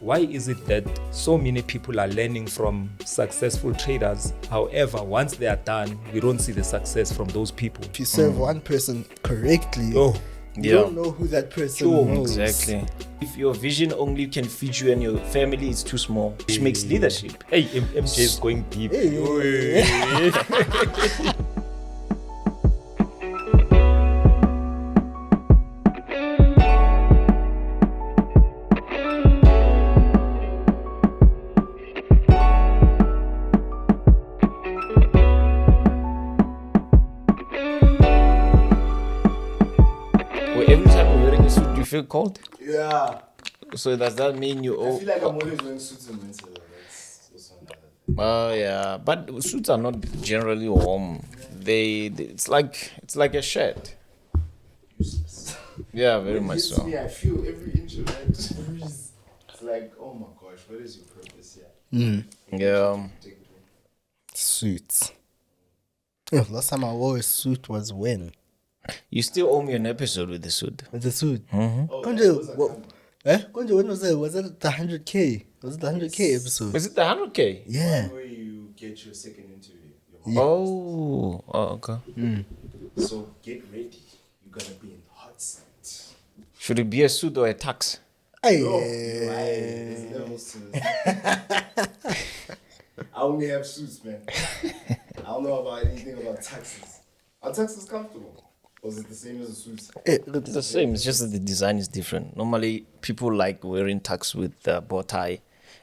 why is it that so many people are learning from successful traders? However, once they are done, we don't see the success from those people. If you serve one person correctly, you don't know who that person knows. Exactly. If your vision only can feed you and your family is too small, which makes leadership. Hey, MJ is going deep. Feel cold? Yeah. So does that mean you? I feel like I'm always wearing suits in winter. That's also another thing. Oh yeah, but suits are not generally warm. It's like a shirt. Useless. Yeah, very much so. I feel every inch of that breeze. It's like, oh my gosh, what is your purpose here? Yeah. Suits. Yeah, last time I wore a suit was when? You still owe me an episode with the suit. With the suit? Mm-hmm. Konje, when was it? Was it the 100K? Was it the 100K episode? Was it the 100K? Yeah. Where you get your second interview. Oh, okay. So get ready. You're going to be in the hot seat. Should it be a suit or a tux? There's levels to this. I only have suits, man. I don't know about anything about tuxes. Are tuxes comfortable? Or is it the same as a suit? It's the same. It's just that the design is different. Normally, people like wearing tux with bow tie.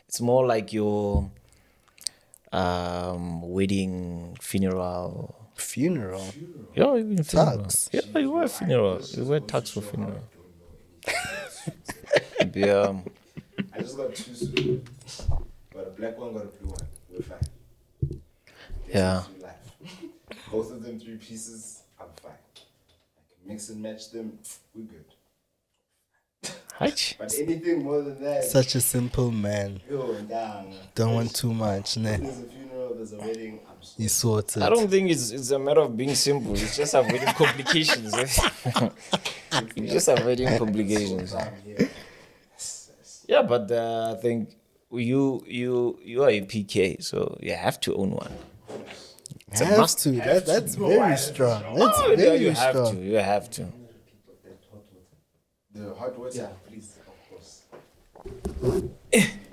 It's more like your wedding, funeral. Funeral? Yeah, even funeral. Tux? Yeah, you wear funeral. You wear tux for funeral. Yeah. I just got two suits. Got a black one, got a blue one. We're fine. Yeah. Both of them 3 pieces, I'm fine. I can mix and match them, we're good. But anything more than that, Such a simple man. down. Don't want too much, ne? There's a funeral, there's a wedding, I'm so You sorted. I don't think it's a matter of being simple. It's just avoiding complications. It's just avoiding complications. here. Yeah, but I think you are a PK, so you have to own one. It's a Have must. to. That's very strong. That's Oh, yeah, very you have strong. to. You have to. The hot water, please, of course.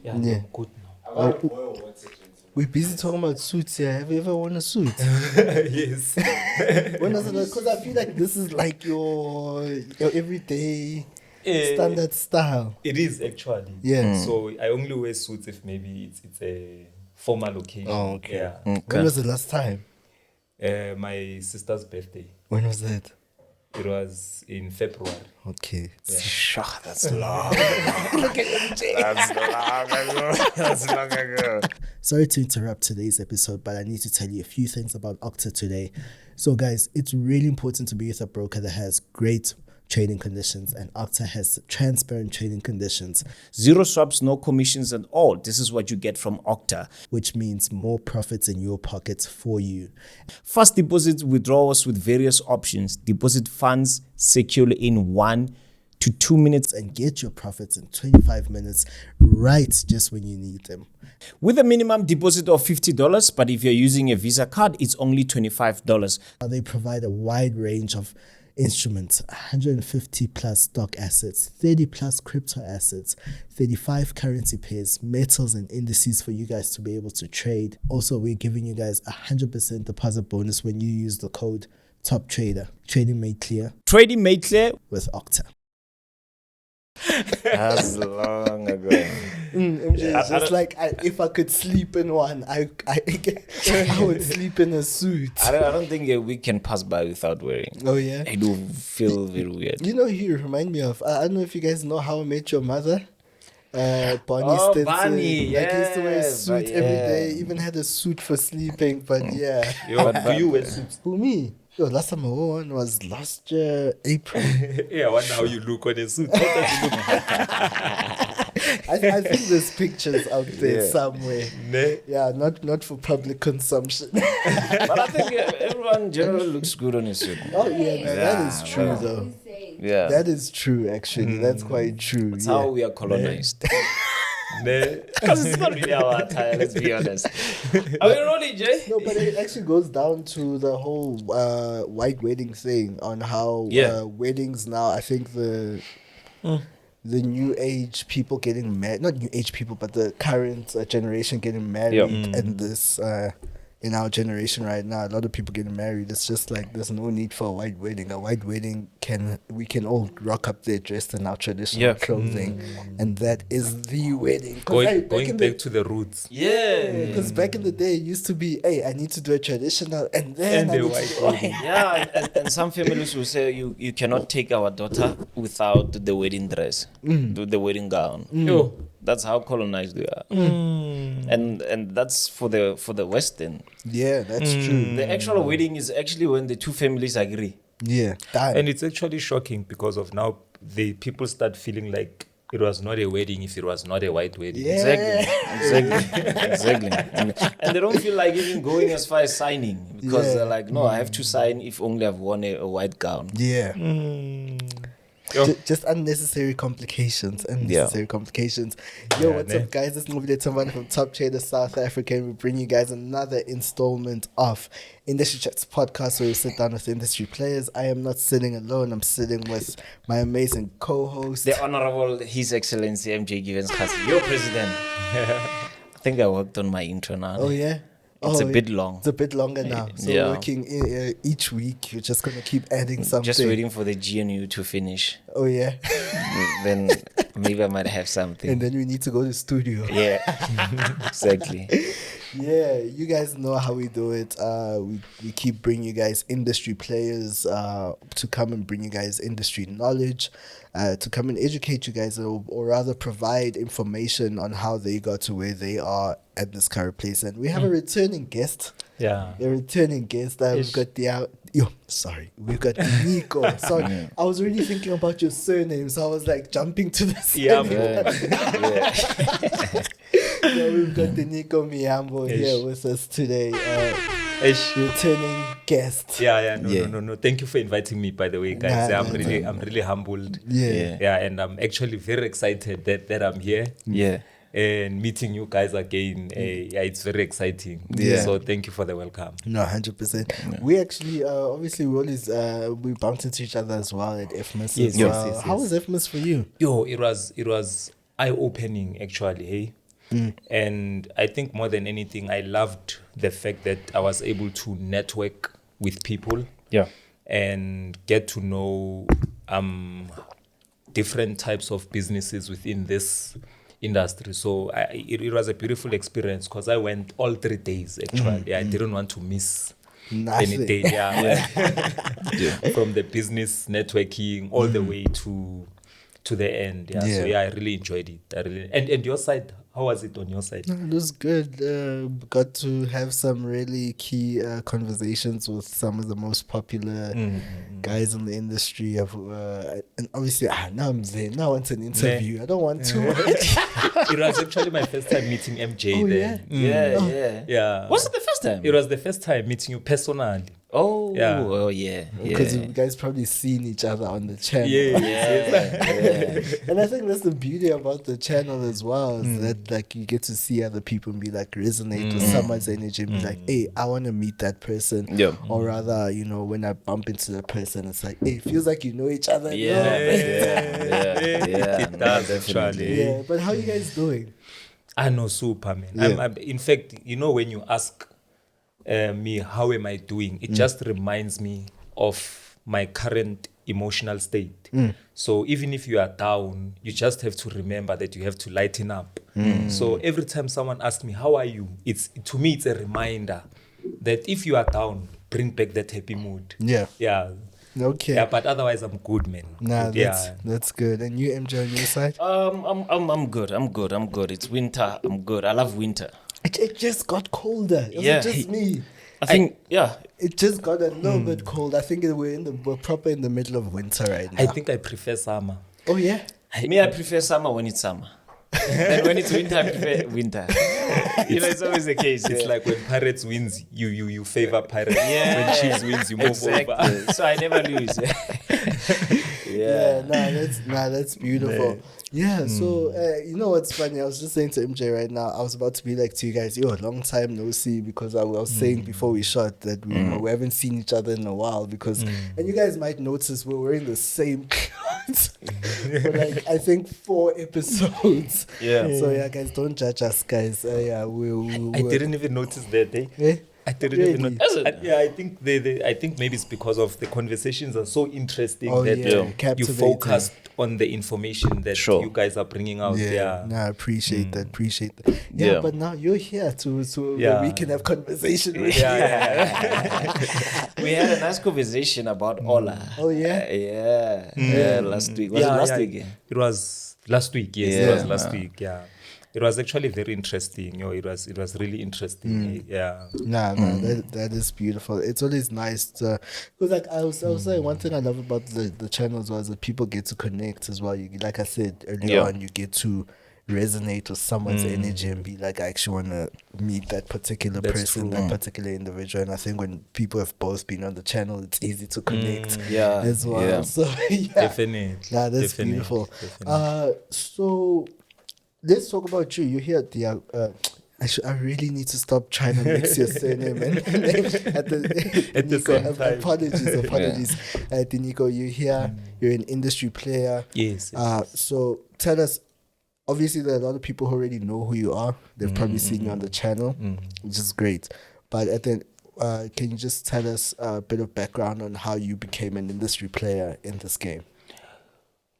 Yeah. Good now. I got a boil water. We're busy talking about suits here. Have you ever worn a suit? Yes. When was it? Because I feel like this is like your everyday standard style. It is actually. Yeah. So I only wear suits if maybe it's a formal occasion. Oh, okay. Yeah. When was the last time? My sister's birthday. When was that? It was in February. Okay. That's long. That's long ago. Sorry to interrupt today's episode, but I need to tell you a few things about Octa today. So guys, it's really important to be with a broker that has great trading conditions, and Octa has transparent trading conditions. 0 swaps, no commissions at all. This is what you get from Octa. Which means more profits in your pockets for you. Fast deposits, withdrawals with various options. Deposit funds securely in 1 to 2 minutes And get your profits in 25 minutes, right just when you need them. with a minimum deposit of $50. But if you're using a Visa card, it's only $25. They provide a wide range of instruments, 150 plus stock assets, 30 plus crypto assets, 35 currency pairs, metals and indices for you guys to be able to trade. Also, we're giving you guys 100% deposit bonus when you use the code TOPTRADER. Trading made clear Trading made clear. with Octa. That's long ago. It's just like if I could sleep in one, I would sleep in a suit. I don't think a week can pass by without wearing. Oh yeah. I do feel very weird. You know who you remind me of? I don't know if you guys know How I Met Your Mother. Barney Stinson. Barney, Like he used to wear a yes, suit but every yeah. day. Even had a suit for sleeping. But yeah. Do you wear suits? Who, me? Yo, last time I wore one was last year, April. Yeah, I wonder how you look on a suit. How does you look? I think there's pictures out there somewhere. Ne? Yeah, not for public consumption. But I think everyone generally looks good on a suit. Oh yeah, no, that is true though. Yeah. That is true actually. That's quite true. That's yeah. how we are colonized. Because it's not really our attire, let's be honest. Are we rolling, Jay? No, but it actually goes down to the whole white wedding thing on how weddings now, I think the new age people getting married, not new age people, but the current generation getting married, and this in our generation right now, a lot of people getting married. It's just like there's no need for a white wedding. A white wedding we can all rock up there dressed in our traditional clothing, and that is the wedding. Going back to the roots. Yeah. Because back in the day, it used to be, hey, I need to do a traditional, and then I the need white to do wedding. Yeah, and some families will say you cannot take our daughter without the wedding dress, the wedding gown. Yo, that's how colonized we are, and that's for the Western. Yeah, that's true. The actual wedding is actually when the two families agree. Yeah, And it's actually shocking because of now the people start feeling like it was not a wedding if it was not a white wedding. Yeah. Exactly. And they don't feel like even going as far as signing because they're like, no, I have to sign if only I've worn a white gown. Yeah. Just unnecessary complications. Complications. Yo, what's up, guys? It's Nqobile Tembane from Top Traders South Africa, and we bring you guys another installment of Industry Chats podcast, where we sit down with industry players. I am not sitting alone. I'm sitting with my amazing co-host, the Honorable His Excellency MJ Givens Kgasi, your president. I think I worked on my intro now. Oh yeah. It's a bit long. It's a bit longer now. So working each week, you're just going to keep adding something. Just waiting for the GNU to finish. Oh, yeah. Then maybe I might have something. And then we need to go to the studio. Yeah, exactly. Yeah, you guys know how we do it. We keep bringing you guys industry players to come and bring you guys industry knowledge, to come and educate you guys, or rather provide information on how they got to where they are at this current place. And we have a returning guest. Yeah. A returning guest. We've got we've got Nico. Sorry, I was really thinking about your surname, so I was like jumping to the surname. We've got Tinyiko Miyambo here with us today. Returning guest. No. Thank you for inviting me, by the way, guys. I'm really humbled. Yeah, and I'm actually very excited that I'm here. Yeah. And meeting you guys again, it's very exciting. Yeah. So thank you for the welcome. No, 100%. Yeah. We actually, obviously, we bumped into each other as well at FMS as well. Yes. How was FMS for you? Yo, it was eye-opening, actually, hey? And I think more than anything, I loved the fact that I was able to network with people. Yeah. And get to know different types of businesses within this industry. So it was a beautiful experience because I went all 3 days actually. I didn't want to miss any day. From the business networking all the way to the end. So I really enjoyed it. And your side, how was it on your side? It was good. Got to have some really key conversations with some of the most popular guys in the industry. And obviously, now I'm there. Now I want an interview. I don't want too much. It was actually my first time meeting MJ there. Yeah. Was it the first time? It was the first time meeting you personally. Oh, yeah. Because you guys probably seen each other on the channel. Yeah. And I think that's the beauty about the channel as well, is that like you get to see other people and be like resonate with someone's energy and be like, hey, I want to meet that person. Yeah. Or rather, when I bump into the person, it's like, hey, it feels like you know each other. Yeah. It does actually. Yeah, but how are you guys doing? I know, super, man. Yeah. In fact, when you ask me how am I doing, it just reminds me of my current emotional state. So even if you are down, you just have to remember that you have to lighten up. So every time someone asks me how are you, to me it's a reminder that if you are down, bring back that happy mood. Okay. Yeah, but otherwise I'm good, man. That's good. And you, MJ, on your side? I'm good. It's winter. I'm good. I love winter. It just got colder. It was just me. I think, it just got a little bit cold. I think we're proper in the middle of winter right now. I think I prefer summer. Oh yeah. I prefer summer when it's summer. And when it's winter, I prefer winter. It's always the case. It's like when Pirates wins, you favor Pirates. When Chiefs wins, you move over. So I never lose. That's beautiful. Yeah, so you know what's funny? I was just saying to MJ right now, I was about to be like to you guys, yo, long time no see, because I was saying before we shot that we haven't seen each other in a while, because and you guys might notice we're wearing the same clothes for like I think 4 episodes. Yeah. So yeah, guys, don't judge us, guys. I didn't even notice that, eh? I didn't even know. I think I think maybe it's because of the conversations are so interesting that you captivating. focus on the information that you guys are bringing out. I appreciate that. Yeah, but now you're here to we can have conversation with you. We had a nice conversation about Ola. Oh yeah? Last week. Was it last week? It was last week, yes. It was last week, It was actually very interesting. It was really interesting. That is beautiful. It's always nice to, because like I was saying, one thing I love about the channels was that people get to connect as well. You, like I said earlier on, you get to resonate with someone's energy and be like, I actually want to meet that particular person, that particular individual. And I think when people have both been on the channel, it's easy to connect as well. Yeah. So definitely. Yeah, that's beautiful. So let's talk about you. You're here at the I really need to stop trying to mix your surname and name at the same time. Apologies. Tinyiko, you're here. You're an industry player. Yes. So tell us. Obviously, there are a lot of people who already know who you are. They've probably seen you on the channel, which is great. But can you just tell us a bit of background on how you became an industry player in this game?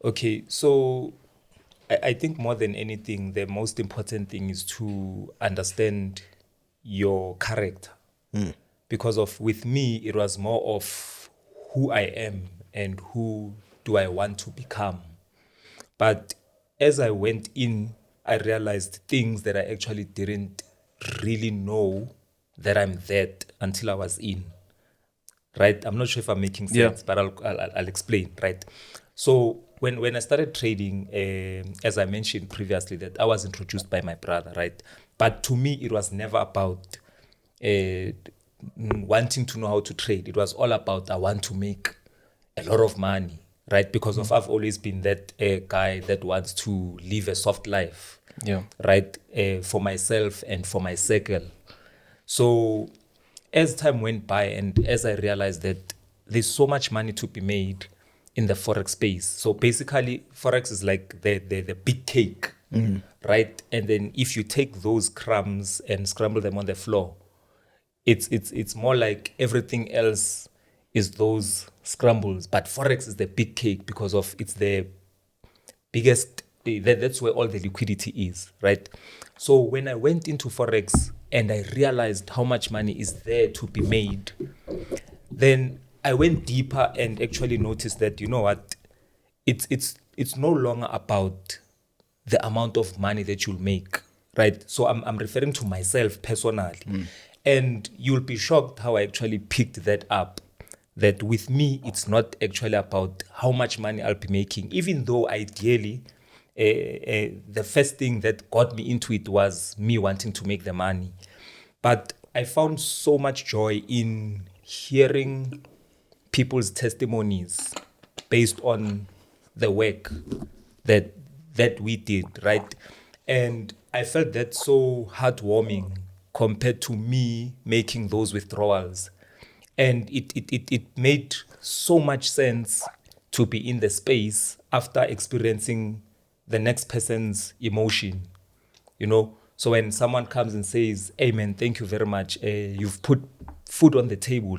Okay, so I think more than anything, the most important thing is to understand your character. Because with me, it was more of who I am and who do I want to become. But as I went in, I realized things that I actually didn't really know that I'm that until I was in. Right? I'm not sure if I'm making sense, but I'll explain. Right? So when I started trading, as I mentioned previously, that I was introduced by my brother, right? But to me, it was never about wanting to know how to trade. It was all about I want to make a lot of money, right? Because I've always been that guy that wants to live a soft life, right? For myself and for my circle. So as time went by and as I realized that there's so much money to be made in the Forex space. So basically, Forex is like the big cake, right? And then if you take those crumbs and scramble them on the floor, it's more like everything else is those scrambles. But Forex is the big cake because it's the biggest, that's where all the liquidity is, right? So when I went into Forex and I realized how much money is there to be made, then I went deeper and actually noticed that, you know what, it's no longer about the amount of money that you'll make, right? So I'm referring to myself personally. And you'll be shocked how I actually picked that up, that with me, it's not actually about how much money I'll be making, even though ideally, the first thing that got me into it was me wanting to make the money. But I found so much joy in hearing people's testimonies based on the work that we did, right? And I felt that so heartwarming compared to me making those withdrawals. And it made so much sense to be in the space after experiencing the next person's emotion, you know? So when someone comes and says, hey man, thank you very much, you've put food on the table,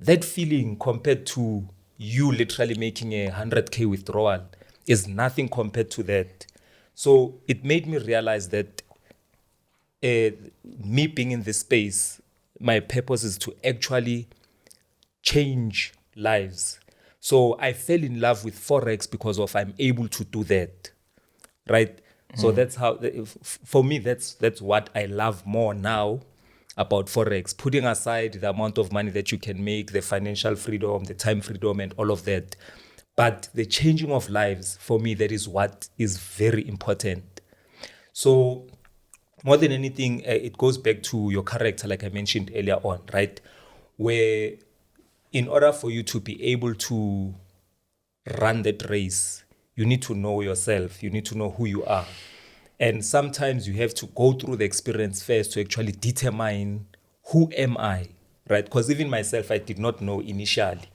that feeling compared to you literally making a 100K withdrawal is nothing compared to that. So it made me realize that me being in this space, my purpose is to actually change lives. So I fell in love with Forex because I'm able to do that, right? So that's how, for me, that's what I love more now about Forex, putting aside the amount of money that you can make, the financial freedom, the time freedom, and all of that. But the changing of lives, for me, that is what is very important. So more than anything, it goes back to your character, like I mentioned earlier on, right? Where in order for you to be able to run that race, you need to know yourself. You need to know who you are. And sometimes you have to go through the experience first to actually determine who am I, right? Because even myself, I did not know initially,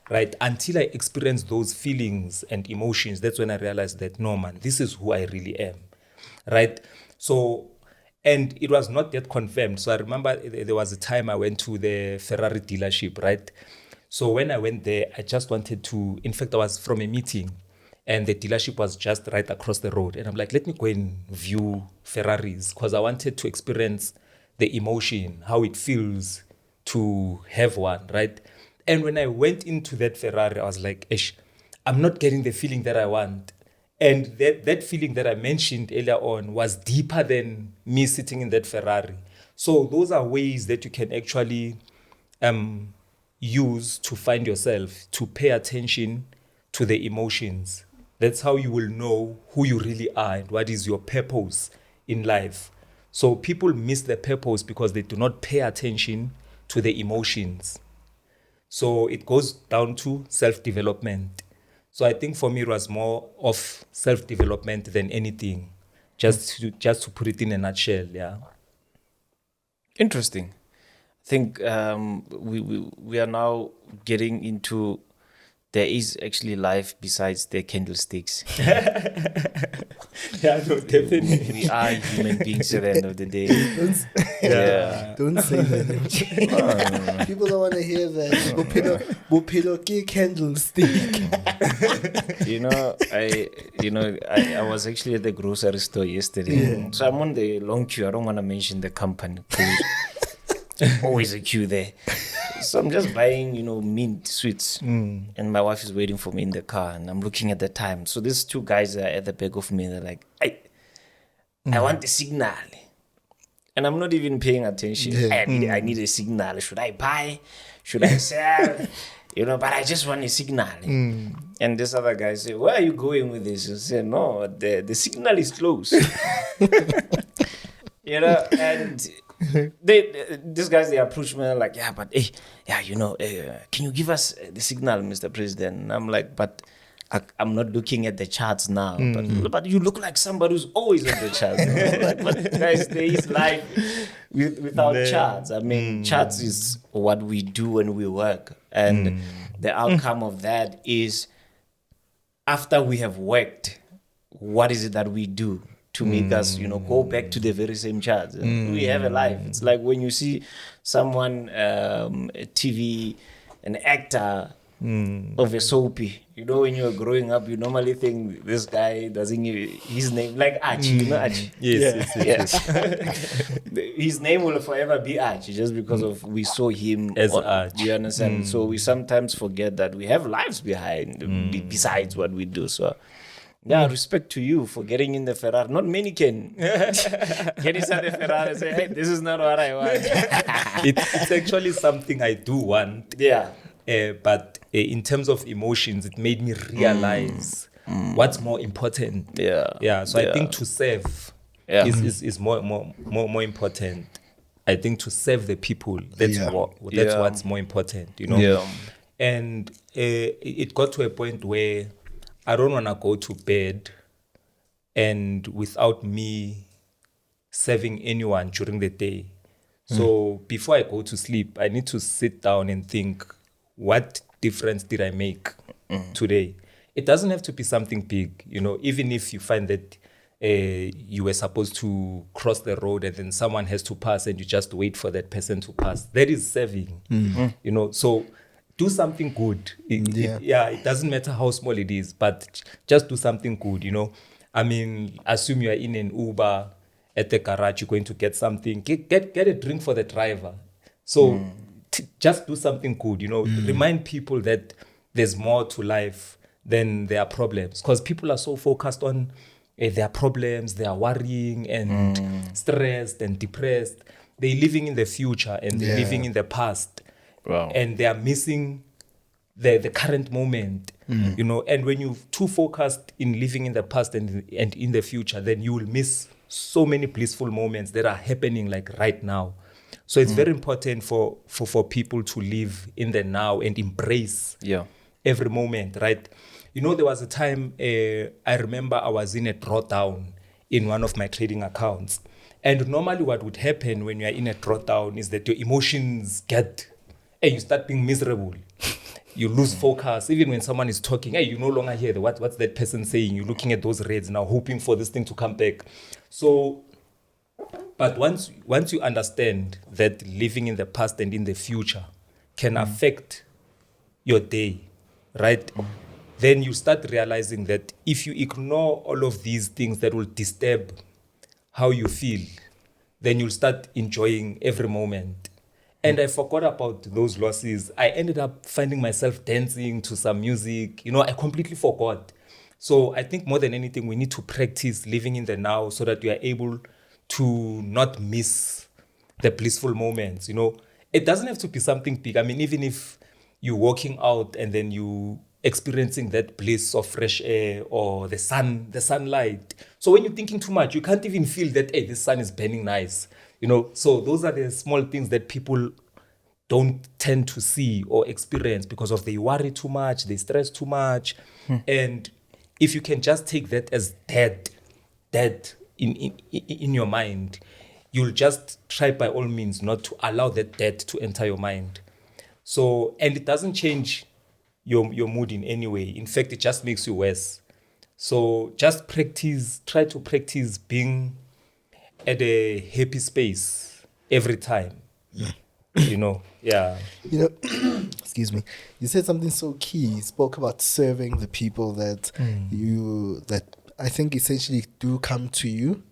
right? Until I experienced those feelings and emotions, that's when I realized that, no, man, this is who I really am, right? So, and it was not yet confirmed. So I remember there was a time I went to the Ferrari dealership, right? So when I went there, I just wanted to, in fact, I was from a meeting and the dealership was just right across the road. And I'm like, let me go and view Ferraris because I wanted to experience the emotion, how it feels to have one, right? And when I went into that Ferrari, I was like, I'm not getting the feeling that I want. And that feeling that I mentioned earlier on was deeper than me sitting in that Ferrari. So those are ways that you can actually use to find yourself, to pay attention to the emotions. That's how you will know who you really are and what is your purpose in life. So people miss their purpose because they do not pay attention to the emotions. So it goes down to self-development. So I think for me it was more of self-development than anything. Just to put it in a nutshell, yeah. Interesting. I think we are now getting into there is actually life besides the candlesticks. Yeah, no, definitely. We are human beings at the end of the day. Don't say that. No. People don't want to hear that. Bophelo ke candlestick. I was actually at the grocery store yesterday. So I'm on the long queue. I don't want to mention the company. Always a queue there. So I'm just buying, mint sweets. And my wife is waiting for me in the car. And I'm looking at the time. So these two guys are at the back of me. They're like, I want the signal. And I'm not even paying attention. I need a signal. Should I buy? Should I sell? But I just want a signal. And this other guy said, where are you going with this? I said, no, the signal is close. And these guys, they approach me like, can you give us the signal, Mr. President? And I'm like, but I'm not looking at the charts now. But you look like somebody who's always on the charts. But guys, there is life without charts. I mean, charts is what we do when we work. And the outcome of that is after we have worked, what is it that we do to make us, go back to the very same charts? We have a life. It's like when you see someone, a TV, an actor of a soapy. When you're growing up, you normally think this guy doesn't give his name, like Archie, Archie? Yes. His name will forever be Archie just because of we saw him as Archie. Do you understand? So we sometimes forget that we have lives besides what we do. So respect to you for getting in the Ferrari. Not many can get inside the Ferrari and say, hey, this is not what I want. It's actually something I do want. Yeah. But in terms of emotions, it made me realize what's more important. So I think to serve is more important. I think to serve the people, that's what's more important, And it got to a point where I don't want to go to bed and without me serving anyone during the day. So before I go to sleep, I need to sit down and think, what difference did I make today? It doesn't have to be something big, even if you find that you were supposed to cross the road and then someone has to pass and you just wait for that person to pass. That is serving, So do something good. It doesn't matter how small it is, but just do something good, I mean, assume you are in an Uber at the garage, you're going to get something. Get a drink for the driver. So just do something good, Remind people that there's more to life than their problems. Because people are so focused on their problems, they are worrying and stressed and depressed. They're living in the future and they're living in the past. Wow. And they are missing the current moment, And when you're too focused in living in the past and in the future, then you will miss so many blissful moments that are happening like right now. So it's very important for people to live in the now and embrace every moment, right? You know, there was a time I remember I was in a drawdown in one of my trading accounts. And normally what would happen when you are in a drawdown is that your emotions get, you start being miserable. You lose focus. Even when someone is talking, you no longer hear what's that person saying. You're looking at those reds now, hoping for this thing to come back. So, but once you understand that living in the past and in the future can affect your day, right? Then you start realizing that if you ignore all of these things that will disturb how you feel, then you'll start enjoying every moment. And I forgot about those losses. I ended up finding myself dancing to some music. You know, I completely forgot. So I think more than anything, we need to practice living in the now so that we are able to not miss the blissful moments. You know, it doesn't have to be something big. I mean, even if you're walking out and then you experiencing that bliss of fresh air or the sunlight. So when you're thinking too much, you can't even feel that, hey, the sun is burning nice. You know, so those are the small things that people don't tend to see or experience because of they worry too much, they stress too much. And if you can just take that as dead in your mind, you'll just try by all means not to allow that death to enter your mind. So, and it doesn't change your mood in any way. In fact, it just makes you worse. So just try to practice being at a happy space every time. You know, yeah. You know, excuse me. You said something so key. You spoke about serving the people that that I think essentially do come to you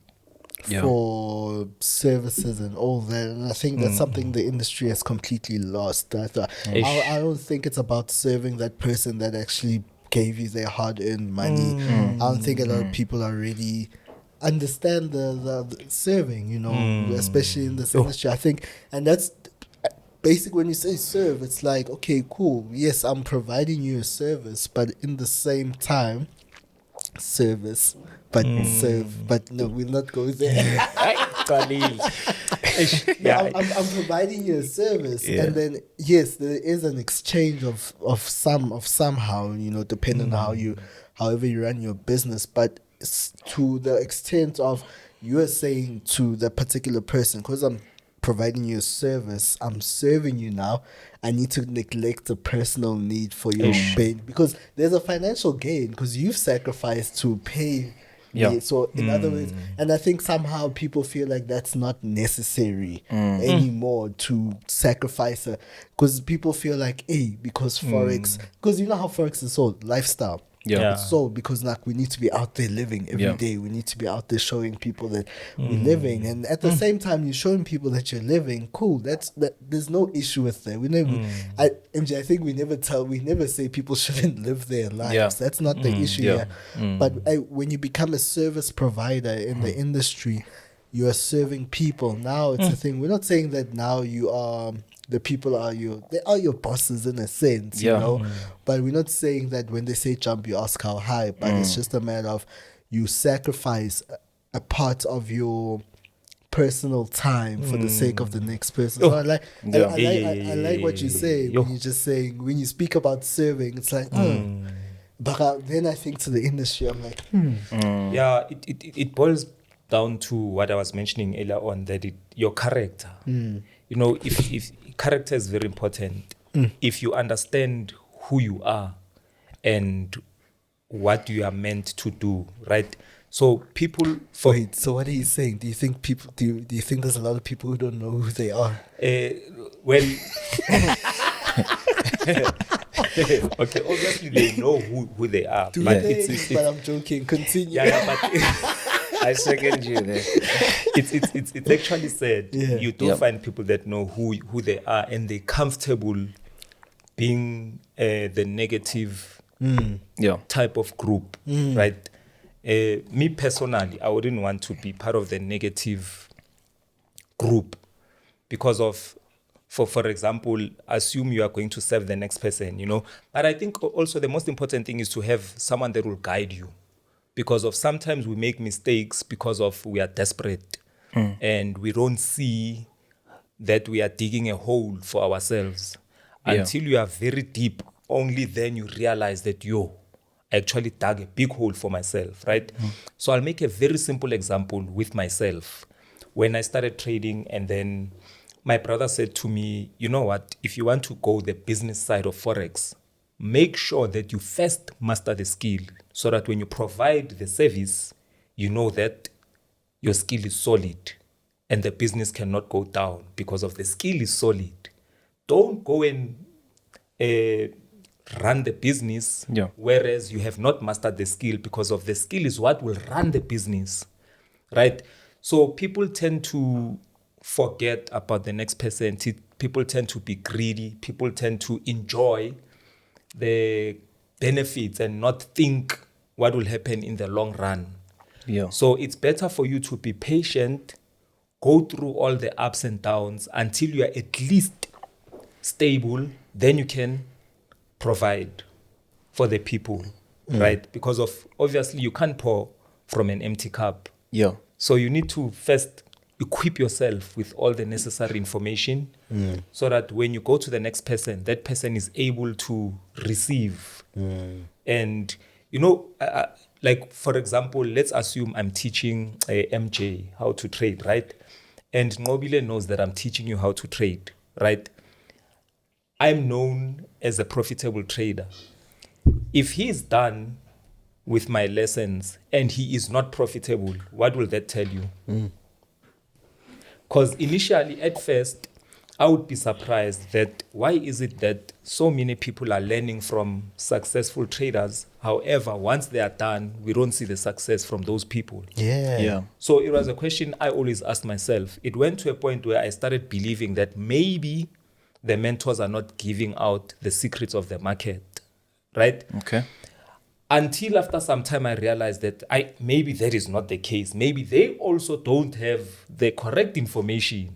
for services and all that. And I think that's something the industry has completely lost. I don't think it's about serving that person that actually gave you their hard-earned money. I don't think a lot of people are really understand the serving, you know, especially in this industry. I think, and that's basically when you say serve, it's like, okay, cool. Yes, I'm providing you a service, but in the same time, service, but serve. But no, we'll not go there. I'm providing you a service, and then yes, there is an exchange of somehow, you know, depending on however you run your business, but to the extent of you are saying to the particular person, because I'm providing you a service, I'm serving you now, I need to neglect the personal need for your pain, because there's a financial gain because you've sacrificed to pay me. So in other words, and I think somehow people feel like that's not necessary anymore to sacrifice because people feel like, hey, because Forex, because you know how Forex is sold, lifestyle. It's sold because like we need to be out there living every day. We need to be out there showing people that we're living, and at the same time you're showing people that you're living. Cool, that there's no issue with that. We never, MJ, I think we never say people shouldn't live their lives. That's not the issue here. But when you become a service provider in the industry, you are serving people. Now it's a thing. We're not saying that now you are. The people they are your bosses in a sense, you know. But we're not saying that when they say jump, you ask how high. But it's just a matter of you sacrifice a part of your personal time for the sake of the next person. So I like what you say when you're just saying, when you speak about serving, it's like, but then I think to the industry, I'm like, Yeah, it boils down to what I was mentioning earlier on, that your character. You know, if character is very important. If you understand who you are and what you are meant to do, right? So people. Wait, so what are you saying? Do you think people? Do you think there's a lot of people who don't know who they are? Well, okay, obviously they know who they are, but I'm joking. Continue. But. I second you there. It's actually sad. You do find people that know who they are and they're comfortable being the negative type of group, right? Me personally, I wouldn't want to be part of the negative group because of, for example, assume you are going to serve the next person, you know. But I think also the most important thing is to have someone that will guide you. Because of sometimes we make mistakes because of we are desperate and we don't see that we are digging a hole for ourselves until you are very deep. Only then you realize that I actually dug a big hole for myself, right? So I'll make a very simple example with myself. When I started trading, and then my brother said to me, you know what, if you want to go the business side of Forex, make sure that you first master the skill so that when you provide the service, you know that your skill is solid and the business cannot go down because of the skill is solid. Don't go and run the business whereas you have not mastered the skill, because of the skill is what will run the business, right? So people tend to forget about the next person. People tend to be greedy. People tend to enjoy the benefits and not think what will happen in the long run. Yeah. So it's better for you to be patient, go through all the ups and downs until you are at least stable. Then you can provide for the people, right? Because of obviously you can't pour from an empty cup. Yeah. So you need to first equip yourself with all the necessary information so that when you go to the next person, that person is able to receive. And, you know, like, for example, let's assume I'm teaching MJ how to trade, right? And Nqobile knows that I'm teaching you how to trade, right? I'm known as a profitable trader. If he is done with my lessons and he is not profitable, what will that tell you? Because initially, at first, I would be surprised that why is it that so many people are learning from successful traders. However, once they are done, we don't see the success from those people. Yeah. So it was a question I always asked myself. It went to a point where I started believing that maybe the mentors are not giving out the secrets of the market, right? Okay. Until after some time, I realized that maybe that is not the case. Maybe they also don't have the correct information.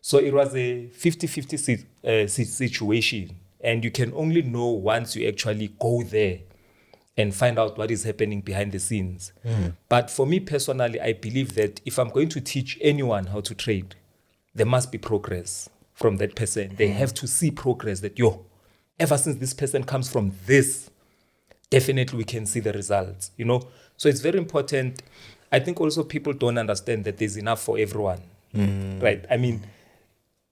So it was a 50-50 situation. And you can only know once you actually go there and find out what is happening behind the scenes. But for me personally, I believe that if I'm going to teach anyone how to trade, there must be progress from that person. They have to see progress that, ever since this person comes from this, definitely we can see the results, you know? So it's very important. I think also people don't understand that there's enough for everyone, right? I mean,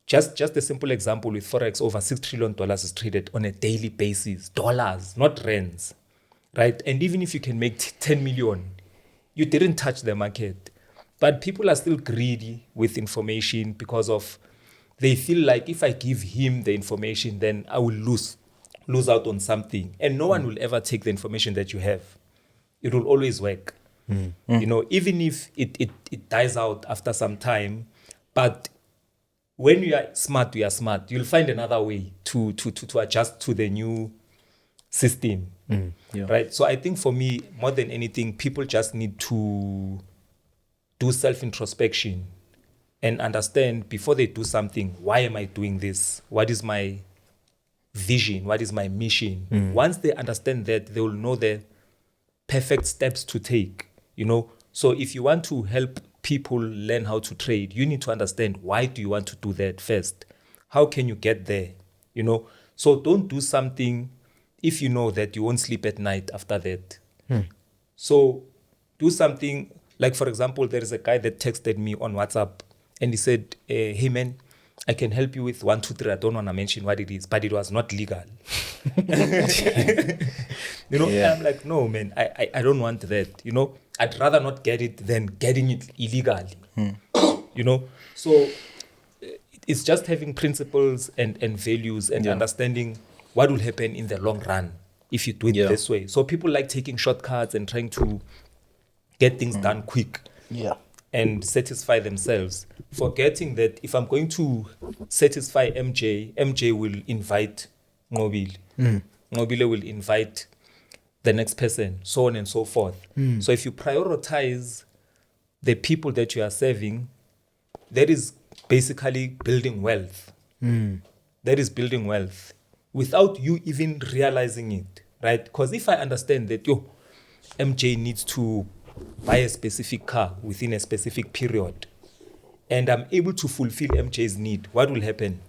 just a simple example with Forex, over $6 trillion is traded on a daily basis, dollars, not rands, right? And even if you can make 10 million, you didn't touch the market. But people are still greedy with information because of, they feel like if I give him the information, then I will lose out on something. And no one will ever take the information that you have. It will always work. You know, even if it dies out after some time, but when you are smart, you'll find another way to adjust to the new system, right? So I think for me, more than anything, people just need to do self-introspection and understand before they do something, why am I doing this? What is my vision? What is my mission? Once they understand that, they will know the perfect steps to take, you know? So if you want to help people learn how to trade, you need to understand, why do you want to do that first? How can you get there? You know, so don't do something if you know that you won't sleep at night after that. So do something, like for example, there is a guy that texted me on WhatsApp and he said, hey man, I can help you with 1, 2, 3. I don't want to mention what it is, but it was not legal. You know, and I'm like, no, man, I don't want that. You know, I'd rather not get it than getting it illegally. You know, so it's just having principles and values and understanding what will happen in the long run if you do it this way. So people like taking shortcuts and trying to get things done quick. And satisfy themselves, forgetting that if I'm going to satisfy MJ will invite Nqobile. Nqobile will invite the next person, so on and so forth. So if you prioritize the people that you are serving, that is basically building wealth. That is building wealth without you even realizing it, right? Because if I understand that, MJ needs to buy a specific car within a specific period, and I'm able to fulfill MJ's need, what will happen?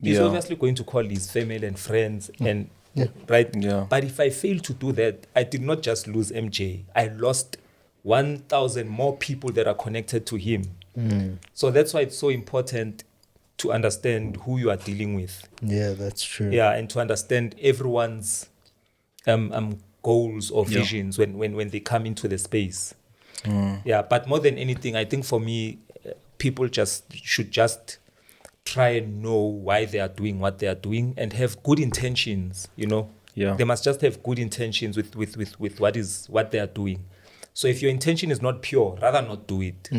He's obviously going to call his family and friends and Right? Yeah. But if I fail to do that, I did not just lose MJ. I lost 1,000 more people that are connected to him. So that's why it's so important to understand who you are dealing with. Yeah, that's true. Yeah, and to understand everyone's goals or visions when they come into the space. Yeah, but more than anything, I think for me, people should just try and know why they are doing what they are doing and have good intentions, you know. Yeah. They must just have good intentions with what they are doing. So if your intention is not pure, rather not do it.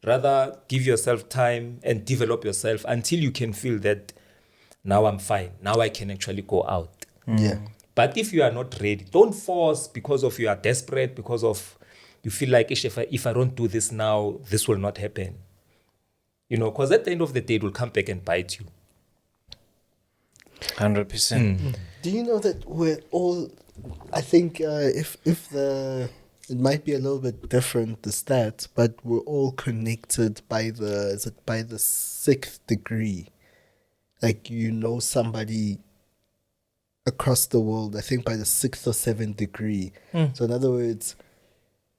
Rather give yourself time and develop yourself until you can feel that now I'm fine. Now I can actually go out. Yeah. But if you are not ready, don't force because of you are desperate, because of you feel like if I don't do this now, this will not happen. You know, because at the end of the day, it will come back and bite you. 100%. Do you know that we're all? I think it might be a little bit different, the stat, but we're all connected by the 6th degree. Like, you know, somebody across the world, I think by the 6th or 7th degree. So in other words,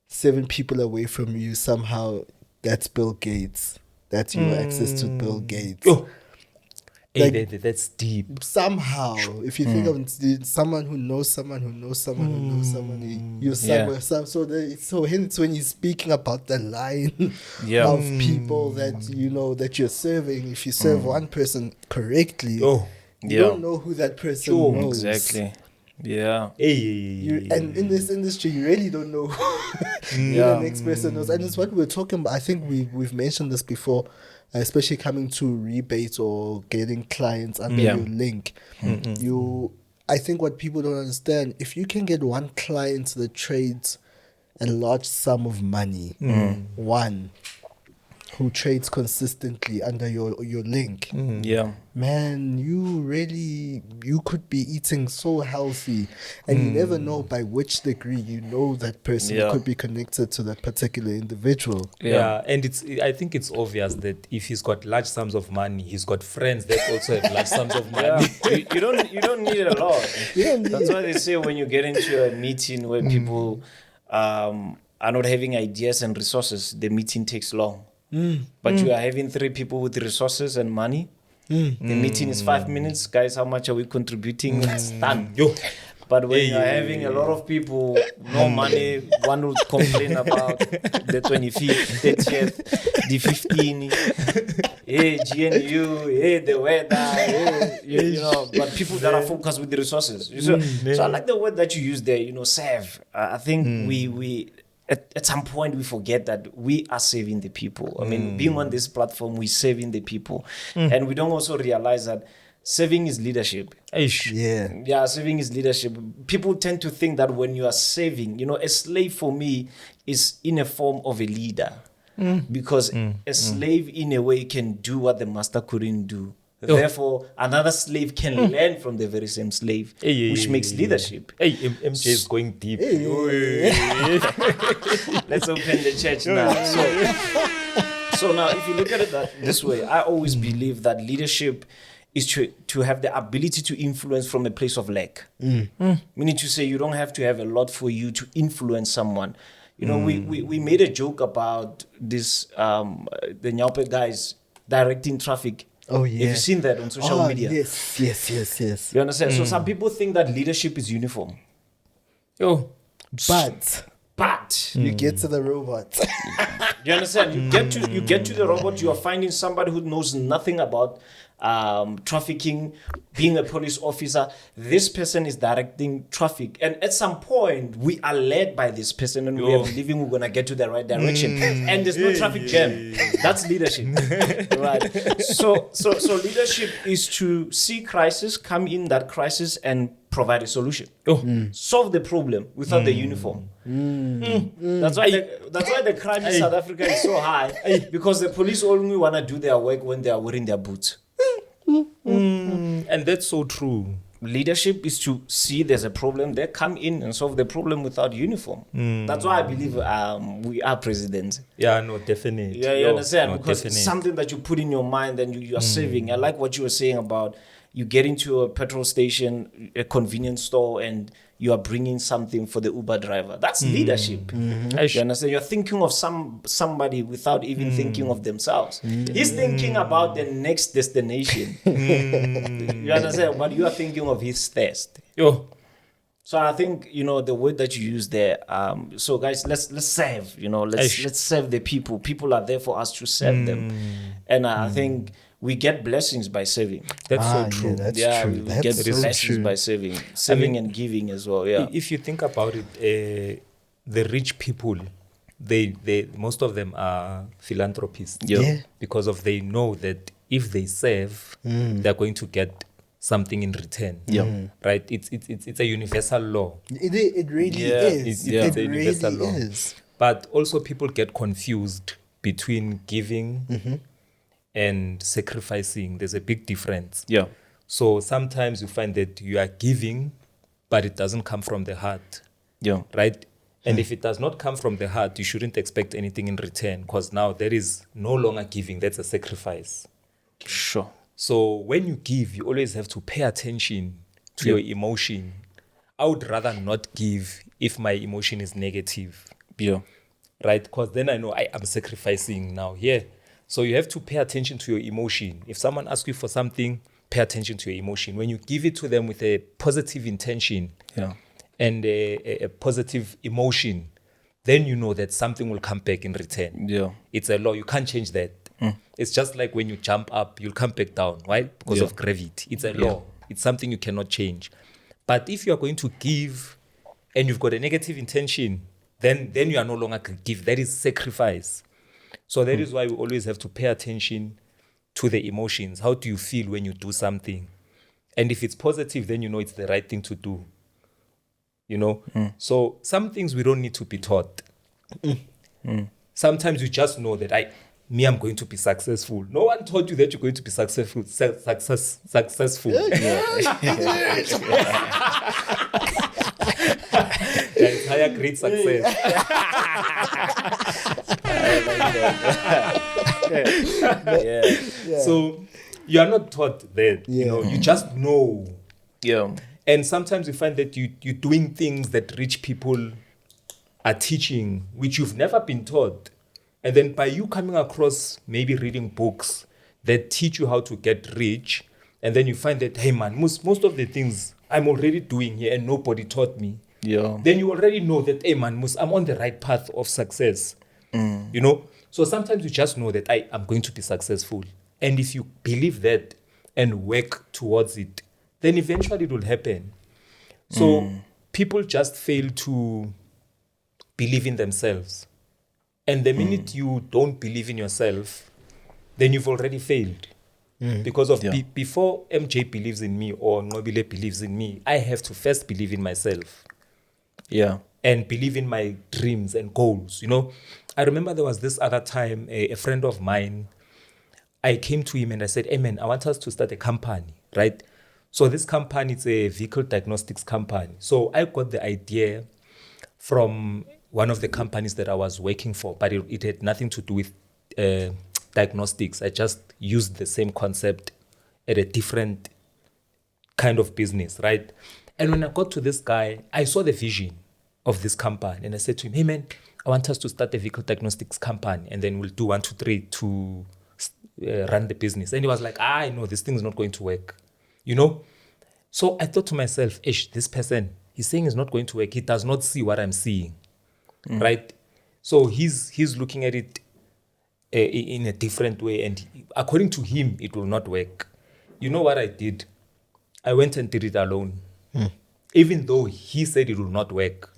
7 people away from you, somehow that's Bill Gates. That's your access to Bill Gates. Oh. Like, Hey, that's deep. somehow, if you think of someone who knows someone who knows someone who knows someone, you're somewhere. So hence when you're speaking about the line of people that you know that you're serving, if you serve one person correctly, you don't know who that person knows. Exactly. Yeah. And in this industry, you really don't know who the next person knows. And it's what we're talking about. I think we've mentioned this before, especially coming to rebates or getting clients under your link. I think what people don't understand, if you can get one client that trades a large sum of money, one who trades consistently under your link, man, you could be eating so healthy, and you never know by which degree you know that person could be connected to that particular individual. And I think it's obvious that if he's got large sums of money, he's got friends that also have large sums of money. You don't need a lot. That's why they say when you get into a meeting where people are not having ideas and resources, the meeting takes long. But you are having 3 people with resources and money. The meeting is 5 minutes. Guys, how much are we contributing? It's done. But when you're having a lot of people, no money, one would complain about the 25th, 30th, the 15th, GNU, the weather, you know, but people that are focused with the resources. So I like the word that you use there, you know, serve. I think we at some point we forget that we are saving the people. I mean, being on this platform, we're saving the people. And we don't also realize that saving is leadership. Yeah, saving is leadership. People tend to think that when you are saving, you know, a slave for me is in a form of a leader. Because a slave in a way can do what the master couldn't do. Therefore, another slave can learn from the very same slave, which makes leadership. MJ is going deep. Let's open the church now. So now, if you look at it this way, I always believe that leadership is to have the ability to influence from a place of lack. Meaning to say you don't have to have a lot for you to influence someone. You know, we made a joke about this, the Nqobile guys directing traffic. Oh, yeah. Have you seen that on social media? Yes. You understand? So some people think that leadership is uniform. But you get to the robot. You understand? You get to the robot, you are finding somebody who knows nothing about trafficking, being a police officer. This person is directing traffic, and at some point we are led by this person, and we are believing we're gonna get to the right direction, and there's no traffic jam. That's leadership. Right? So leadership is to see crisis, come in that crisis, and provide a solution. Solve the problem without the uniform. That's why the crime in South Africa is so high, because the police only want to do their work when they are wearing their boots. And that's so true. leadership is to see there's a problem there, come in and solve the problem without uniform. That's why I believe we are presidents. Yeah, no, definitely. Yeah, you understand? No, Because it's something that you put in your mind and you are saving. I like what you were saying about you get into a petrol station, a convenience store, and you are bringing something for the Uber driver. That's leadership. You understand? You're thinking of somebody without even thinking of themselves. He's thinking about the next destination. You understand? But you are thinking of his thirst. Yo. So I think, the word that you use there. So guys, let's serve. Let's serve the people. People are there for us to serve them, and I think we get blessings by serving. That's so true. Yeah, that's true. We get blessings by serving and giving as well. Yeah. If you think about it, the rich people, they most of them are philanthropists. Yeah. Because they know that if they serve, they're going to get something in return. Yeah. Right? It's a universal law. It really is. It's a It universal really law. is. But also people get confused between giving and sacrificing. There's a big difference. Yeah. So sometimes you find that you are giving, but it doesn't come from the heart. Yeah. Right? And if it does not come from the heart, you shouldn't expect anything in return, because now there is no longer giving. That's a sacrifice. Sure. So when you give, you always have to pay attention to your emotion. I would rather not give if my emotion is negative. Yeah. Right? Because then I know I am sacrificing now here. So you have to pay attention to your emotion. If someone asks you for something, pay attention to your emotion. When you give it to them with a positive intention and a positive emotion, then you know that something will come back in return. Yeah. It's a law. You can't change that. It's just like when you jump up, you'll come back down. Why? Because of gravity. It's a law. It's something you cannot change. But if you are going to give and you've got a negative intention, then you are no longer going to give. That is sacrifice. So that is why we always have to pay attention to the emotions. How do you feel when you do something? And if it's positive, then you know it's the right thing to do. So some things we don't need to be taught. Sometimes you just know that I'm going to be successful. No one taught you that you're going to be successful. Successful. The entire great success. So you are not taught that. You just know. Yeah. And sometimes you find that you're doing things that rich people are teaching, which you've never been taught. And then by you coming across maybe reading books that teach you how to get rich, and then you find that, hey man, most of the things I'm already doing here and nobody taught me. Yeah. Then you already know that, hey man, I'm on the right path of success. So sometimes you just know that I'm going to be successful. And if you believe that and work towards it, then eventually it will happen. So people just fail to believe in themselves. And the minute you don't believe in yourself, then you've already failed. Because of before MJ believes in me or Nqobile believes in me, I have to first believe in myself. Yeah. And believe in my dreams and goals. I remember there was this other time, a friend of mine, I came to him and I said, hey man, I want us to start a company, right? So this company is a vehicle diagnostics company. So I got the idea from one of the companies that I was working for, but it had nothing to do with diagnostics. I just used the same concept at a different kind of business, right? And when I got to this guy, I saw the vision of this company. And I said to him, hey man, I want us to start a vehicle diagnostics company. And then we'll do 1, 2, 3 to run the business. And he was like, I know this thing is not going to work. So I thought to myself, this person, he's saying it's not going to work. He does not see what I'm seeing, right? So he's looking at it in a different way. And according to him, it will not work. You know what I did? I went and did it alone. Even though he said it will not work.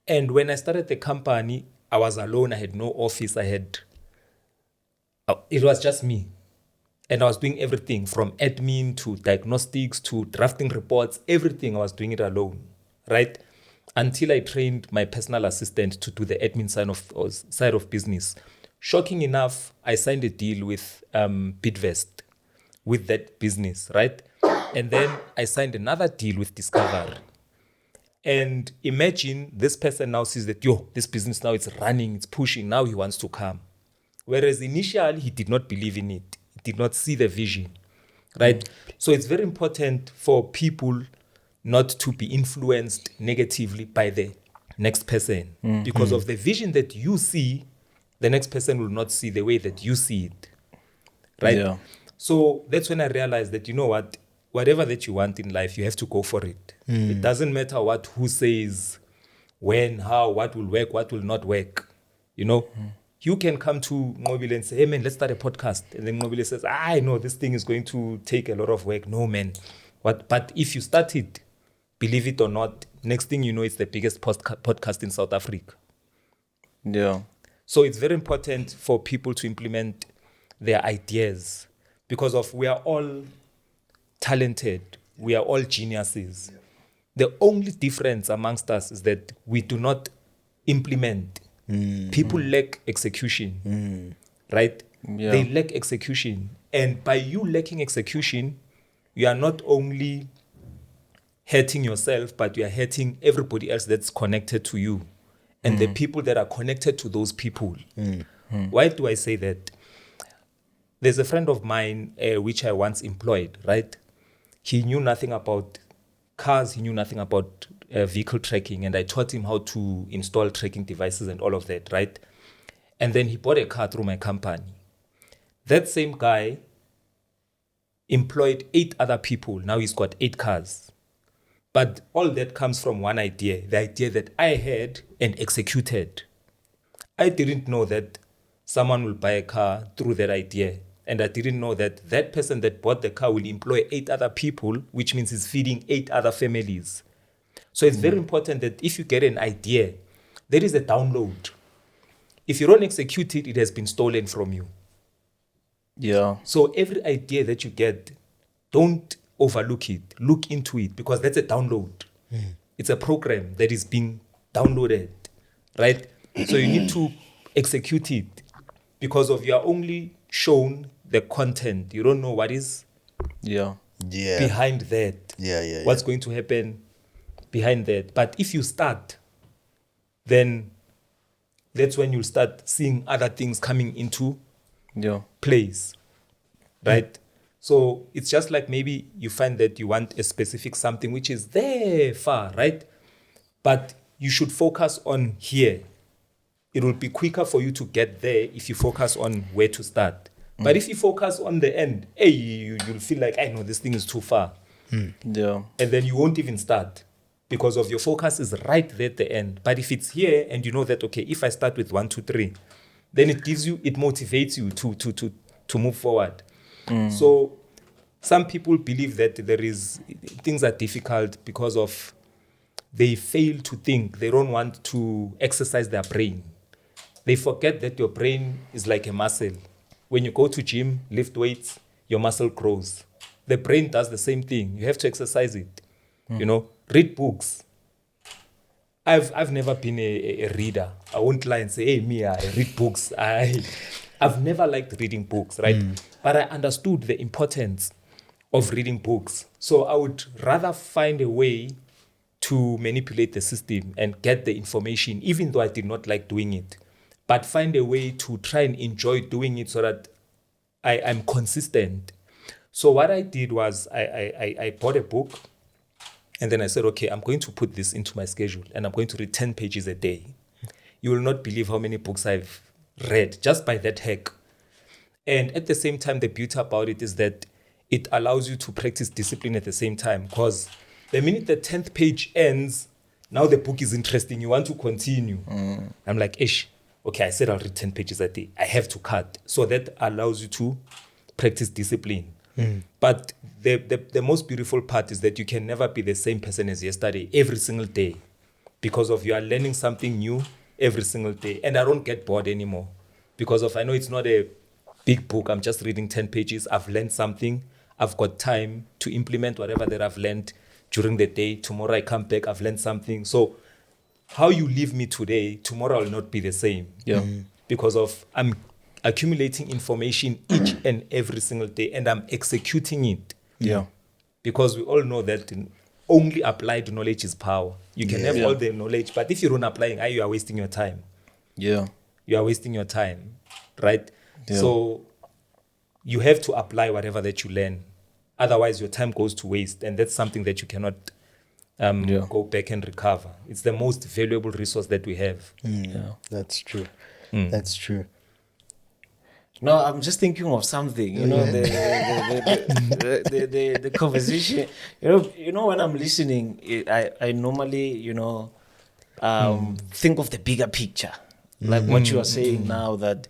And when I started the company, I was alone. I had no office. It was just me. And I was doing everything from admin to diagnostics to drafting reports, everything. I was doing it alone, right? Until I trained my personal assistant to do the admin side of business. Shocking enough, I signed a deal with Bidvest with that business, right? And then I signed another deal with Discovery. And imagine this person now sees that, this business now it's running, it's pushing, now he wants to come. Whereas initially he did not believe in it. He did not see the vision, right? So it's very important for people not to be influenced negatively by the next person. Because of the vision that you see, the next person will not see the way that you see it, right? Yeah. So that's when I realized that, you know what, whatever that you want in life, you have to go for it. It doesn't matter who says, when, how, what will work, what will not work. You know, you can come to Nqobile and say, hey man, let's start a podcast. And then Nqobile says, I know this thing is going to take a lot of work. No man. But if you start it, believe it or not, next thing you know, it's the biggest podcast in South Africa. Yeah. So it's very important for people to implement their ideas because we are all talented. We are all geniuses. Yeah. The only difference amongst us is that we do not implement. People lack execution, right? Yeah. They lack execution. And by you lacking execution, you are not only hurting yourself, but you are hurting everybody else that's connected to you and the people that are connected to those people. Why do I say that? There's a friend of mine which I once employed, right? He knew nothing about cars. He knew nothing about vehicle tracking. And I taught him how to install tracking devices and all of that, right? And then he bought a car through my company. That same guy employed 8 other people. Now he's got 8 cars. But all that comes from one idea, the idea that I had and executed. I didn't know that someone will buy a car through that idea. And I didn't know that that person that bought the car will employ 8 other people, which means he's feeding 8 other families. So it's very important that if you get an idea, there is a download. If you don't execute it, it has been stolen from you. Yeah. So every idea that you get, don't overlook it. Look into it because that's a download. It's a program that is being downloaded, right? So you need to execute it because you are only shown the content. You don't know what is behind that. What's going to happen behind that. But if you start, then that's when you'll start seeing other things coming into place, right? So it's just like maybe you find that you want a specific something which is there far, right? But you should focus on here. It will be quicker for you to get there if you focus on where to start. But if you focus on the end, you'll feel like, I know this thing is too far. Yeah. And then you won't even start because of your focus is right there at the end. But if it's here and you know that, okay, if I start with 1, 2, 3, then it motivates you to move forward. So some people believe that things are difficult because of they fail to think. They don't want to exercise their brain. They forget that your brain is like a muscle. When you go to gym, lift weights, your muscle grows. The brain does the same thing. You have to exercise it. You know, read books. I've never been a reader. I won't lie and say, hey, me, I read books. I've never liked reading books, right? But I understood the importance of reading books. So I would rather find a way to manipulate the system and get the information, even though I did not like doing it. But find a way to try and enjoy doing it so that I'm consistent. So what I did was I bought a book and then I said, okay, I'm going to put this into my schedule and I'm going to read 10 pages a day. You will not believe how many books I've read just by that hack. And at the same time, the beauty about it is that it allows you to practice discipline at the same time because the minute the 10th page ends, now the book is interesting. You want to continue. I'm like, okay, I said I'll read 10 pages a day. I have to cut. So that allows you to practice discipline. But the most beautiful part is that you can never be the same person as yesterday every single day because you are learning something new every single day. And I don't get bored anymore because I know it's not a big book. I'm just reading 10 pages. I've learned something. I've got time to implement whatever that I've learned during the day. Tomorrow I come back, I've learned something. So how you leave me today, tomorrow will not be the same. Because I'm accumulating information each and every single day and I'm executing it. because we all know that only applied knowledge is power. You can have all the knowledge, but if you don't apply it, you are wasting your time. Yeah. You are wasting your time, right? Yeah. So you have to apply whatever that you learn. Otherwise, your time goes to waste, and that's something that you cannot go back and recover. It's the most valuable resource that we have. Yeah, that's true. That's true. No, I'm just thinking of something. You know, the conversation. You know, when I'm listening, I normally, think of the bigger picture, like what you are saying now, that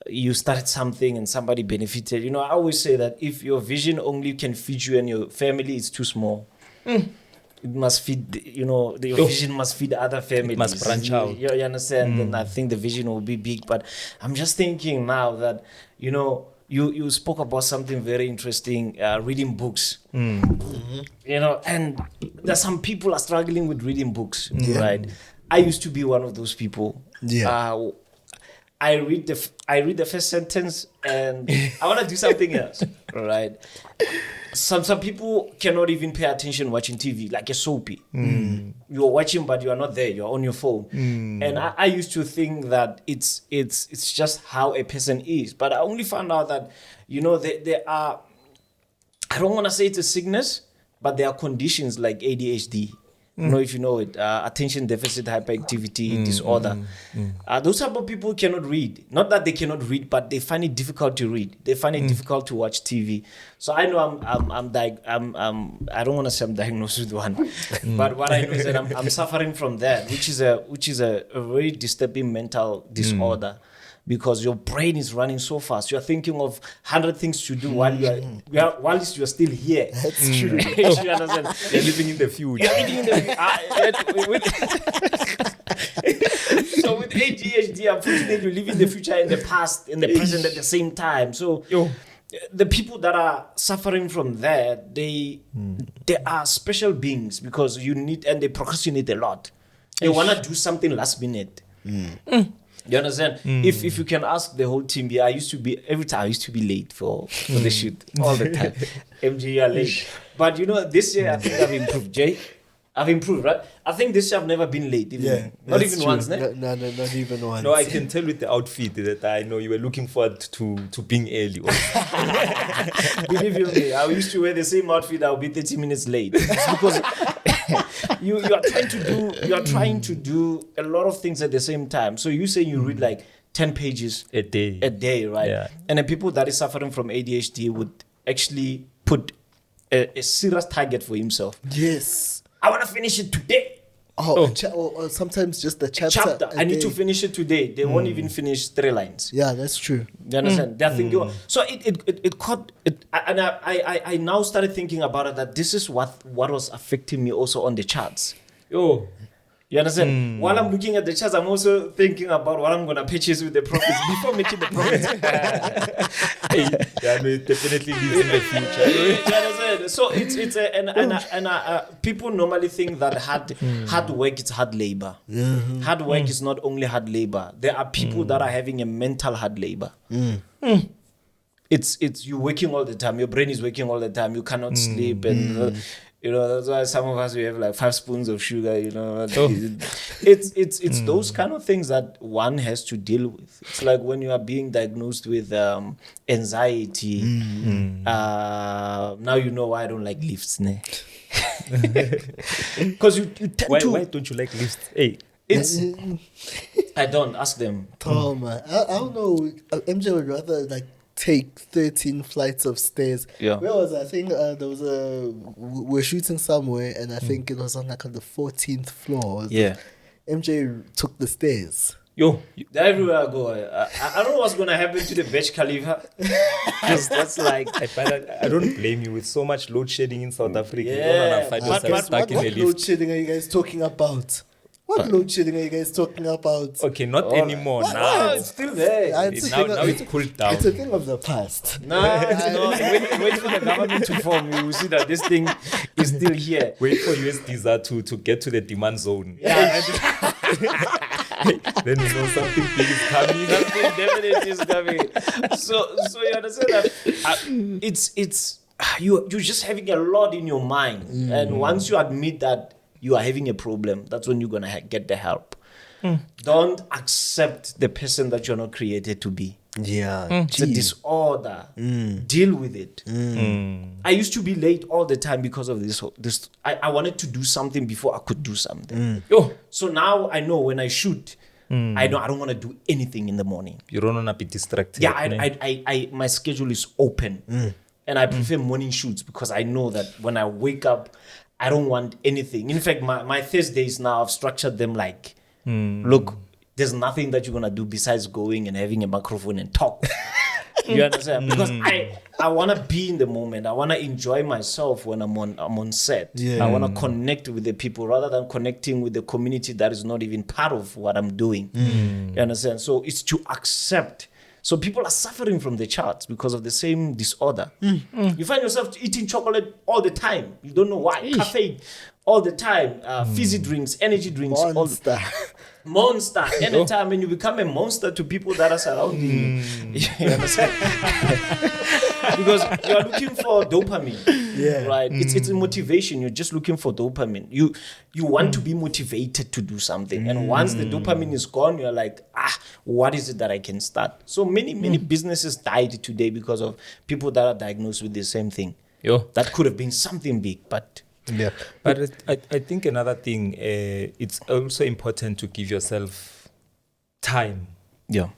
you started something and somebody benefited. I always say that if your vision only can feed you and your family, it's too small. It must feed, your vision must feed other families. It must branch out. You understand? Then I think the vision will be big. But I'm just thinking now that, you spoke about something very interesting, reading books. And there's some people are struggling with reading books, right? I used to be one of those people. Yeah. I read the first sentence and I want to do something else, right? Some people cannot even pay attention watching TV, like a soapy. You're watching, but you are not there. You're on your phone. And I used to think that it's just how a person is. But I only found out that, there are, I don't want to say it's a sickness, but there are conditions like ADHD. I don't know if you know it, attention deficit hyperactivity disorder. Those type of people cannot read. Not that they cannot read, but they find it difficult to read. They find it difficult to watch TV. So I know I don't want to say I'm diagnosed with one, but what I know is that I'm suffering from that, which is a very disturbing mental disorder. Because your brain is running so fast, you're thinking of 100 things to do while you're still here. That's true. You understand? You're living in the future. You're living in the So with ADHD, unfortunately, you live in the future and the past and the present at the same time. So the people that are suffering from that, they are special beings because and they procrastinate a lot. They want to do something last minute. You understand? If you can ask the whole team, every time I used to be late for the shoot all the time. MG, you are late. But this year I think I've improved, Jay. I've improved, right? I think this year I've never been late. Not even true. Once, no, not even once. No, I can tell with the outfit that I know you were looking forward to being early. Believe me, I used to wear the same outfit. I'll be 30 minutes late. It's because you are trying to do a lot of things at the same time. So you say you read like 10 pages a day, right? Yeah. And the people that is suffering from ADHD would actually put a serious target for himself. Yes. I want to finish it today. Or sometimes just the chapter. I need to finish it today. They won't even finish 3 lines. Yeah, that's true. You understand? They're thinking. So it caught it, and I now started thinking about it, that this is what was affecting me also on the charts. You understand? While I'm looking at the charts, I'm also thinking about what I'm gonna purchase with the profits before making the profits. It definitely lives in the future. You understand? So it's people normally think that hard work is hard labor. Hard work is not only hard labor. There are people that are having a mental hard labor. It's you working all the time. Your brain is working all the time. You cannot sleep and. That's why some of us, we have like 5 spoons of sugar, It's those kind of things that one has to deal with. It's like when you are being diagnosed with anxiety. Now you know why I don't like lifts, because you tend to... Why don't you like lifts? Hey. I don't. Ask them. Oh, man. I don't know. MJ would rather like take 13 flights of stairs. Yeah. Where was I? I think there was we're shooting somewhere, and I think it was on the 14th floor. Yeah. MJ took the stairs. Everywhere I go, I don't know what's gonna happen to the Burj Khalifa. Because that's like... I don't blame you. With so much load shedding in South Africa, Yeah, you don't want to find yourself stuck in a What lift. load shedding are you guys talking about? What load shedding are you guys talking about? Okay, not anymore. Now it's still there. now it's cooled down. It's a thing of the past. No. Wait for the government to form. You will see that this thing is still here. Wait for USDZ to get to the demand zone. Yeah. Then you know something big is coming. Something definitely is coming. So you understand that you're just having a lot in your mind. And once you admit that you are having a problem, that's when you're going to get the help. Don't accept the person that you're not created to be. Yeah. It's a disorder. Deal with it. I used to be late all the time because of this. I wanted to do something before I could do something. So now I know when I shoot, I don't want to do anything in the morning. You don't want to be distracted. Yeah, I my schedule is open. And I prefer morning shoots because I know that when I wake up, I don't want anything. In fact, my Thursdays now, I've structured them like, look, there's nothing that you're going to do besides going and having a microphone and talk. You understand? Because I want to be in the moment. I want to enjoy myself when I'm on set. I want to connect with the people rather than connecting with the community that is not even part of what I'm doing. You understand? So it's to accept. So people are suffering from the charts because of the same disorder. You find yourself eating chocolate all the time. You don't know why. Caffeine all the time. Fizzy drinks, energy drinks. Monster. Anytime when you become a monster to people that are surrounding you. You understand? Because you are looking for dopamine. Right? It's a motivation. You're just looking for dopamine. You want to be motivated to do something. And once the dopamine is gone, you're like, what is it that I can start? So many businesses died today because of people that are diagnosed with the same thing. That could have been something big, but... Yeah, but I think another thing, it's also important to give yourself time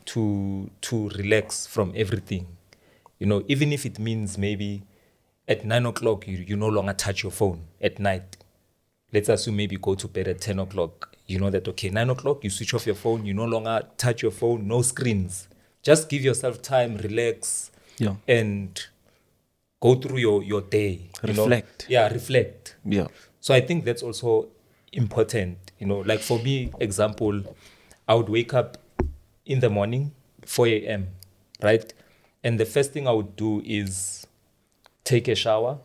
to relax from everything. You know, even if it means maybe at 9 o'clock, you no longer touch your phone at night. Let's assume maybe go to bed at 10 o'clock. You know that, okay, 9 o'clock, you switch off your phone, you no longer touch your phone, no screens. Just give yourself time, relax, and go through your day. Reflect. Reflect. Yeah. So I think that's also important. You know, like for me, example, I would wake up in the morning, 4 a.m., right? And the first thing I would do is take a shower,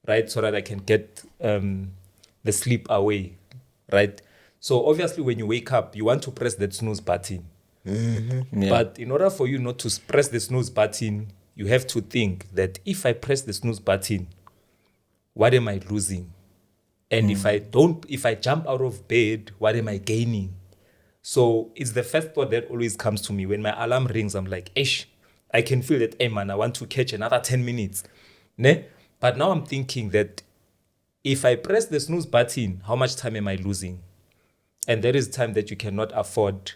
right? So that I can get the sleep away, right? So obviously when you wake up, you want to press that snooze button. But in order for you not to press the snooze button, you have to think that if I press the snooze button, what am I losing? And if I jump out of bed, what am I gaining? So it's the first thought that always comes to me. When my alarm rings, I'm like, I can feel that, hey man, I want to catch another 10 minutes. Ne? But now I'm thinking that if I press the snooze button, how much time am I losing? And there is time that you cannot afford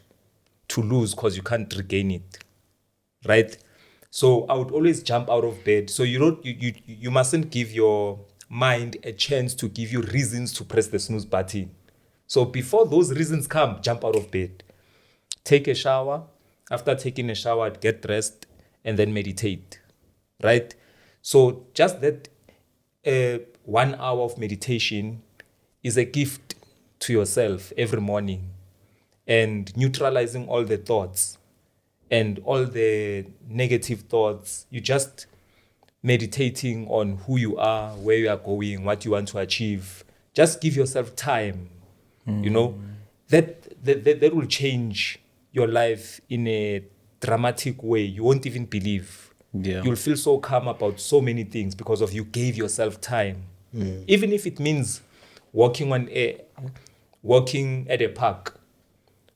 to lose because you can't regain it, right? So I would always jump out of bed. So you mustn't give your mind a chance to give you reasons to press the snooze button. So before those reasons come, jump out of bed. Take a shower. After taking a shower, get dressed and then meditate, right? So just that 1 hour of meditation is a gift to yourself every morning, and neutralizing all the thoughts and all the negative thoughts. You just meditating on who you are, where you are going, what you want to achieve. Just give yourself time. You know, that will change your life in a dramatic way. You won't even believe. You'll feel so calm about so many things because of you gave yourself time. Even if it means walking at a park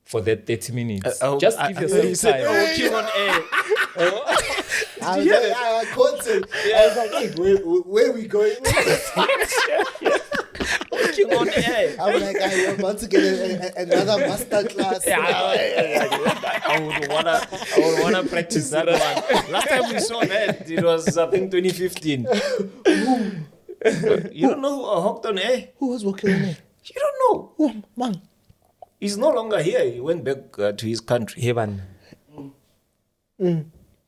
for that 30 minutes. Just give yourself time. Walking on air. I caught it. I was like, hey, where are we going? Walking on air. I'm like, I want to get another master class. I would wanna practice that one. Last time we saw that, it was I think 2015. You don't know who hooked on air? Who was walking on air? You don't know. Oh, man. He's no longer here. He went back to his country. Heaven. You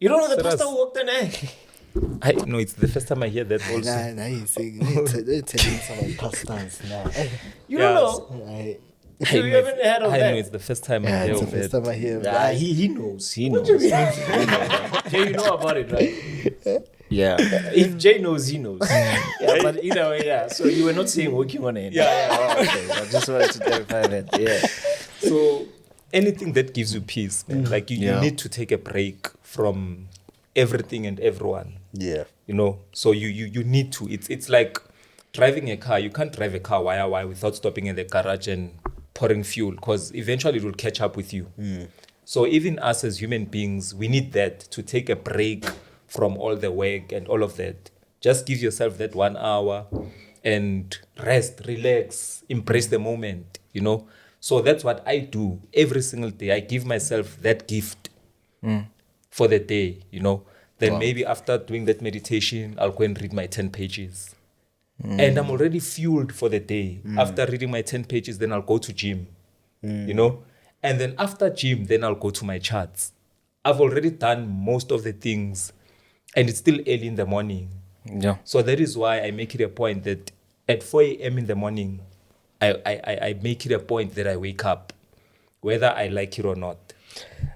don't know the pastor who walked on air? I know it's the first time I hear that also. Nah, you're saying, they're telling some of pastors now. You don't know? You haven't heard of that? I know it's the first time I hear It's the of first that. time I hear Yeah, he knows. He knows. Jay, you know about it, right? Yeah. If Jay knows, he knows. Yeah, but either way, yeah. So you were not saying working on it. Yeah. Oh, okay. I just wanted to clarify that. Yeah. So anything that gives you peace, man. Like you need to take a break from everything and everyone. Yeah. You know, so you need to. It's like driving a car. You can't drive a car wire without stopping in the garage and pouring fuel, because eventually it will catch up with you. So even us as human beings, we need that to take a break from all the work and all of that. Just give yourself that 1 hour and rest, relax, embrace the moment, you know. So that's what I do every single day. I give myself that gift for the day, you know. Then maybe after doing that meditation, I'll go and read my 10 pages. And I'm already fueled for the day. After reading my 10 pages, then I'll go to gym, you know. And then after gym, then I'll go to my charts. I've already done most of the things, and it's still early in the morning. Yeah. So that is why I make it a point that at 4 a.m. in the morning, I make it a point that I wake up, whether I like it or not.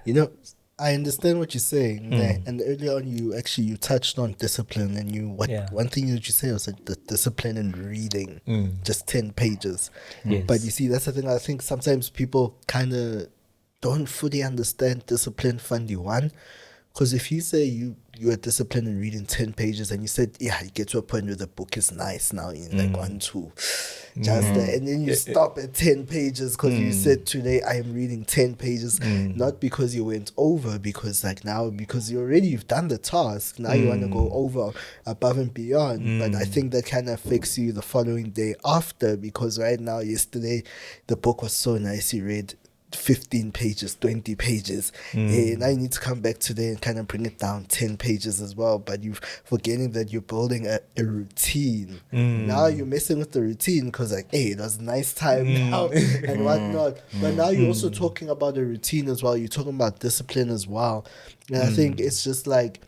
You know, I understand what you're saying there. And earlier on, you touched on discipline, and one thing that you say was the discipline in reading just 10 pages. Yes. But you see, that's the thing. I think sometimes people kind of don't fully understand discipline Fundy one. Because if you say you are disciplined in reading 10 pages, and you said, yeah, you get to a point where the book is nice now in like 1, 2, just there, and then you stop at 10 pages because you said today I am reading 10 pages, not because you went over, because you've done the task, now you want to go over, above and beyond. But I think that kind of affects you the following day after, because right now, yesterday, the book was so nice, you read 15 pages, 20 pages. Now you need to come back today and kind of bring it down 10 pages as well. But you're forgetting that you're building a routine. Now you're messing with the routine because, like, hey, it was a nice time now and whatnot. But now you're also talking about a routine as well. You're talking about discipline as well. And I think it's just like,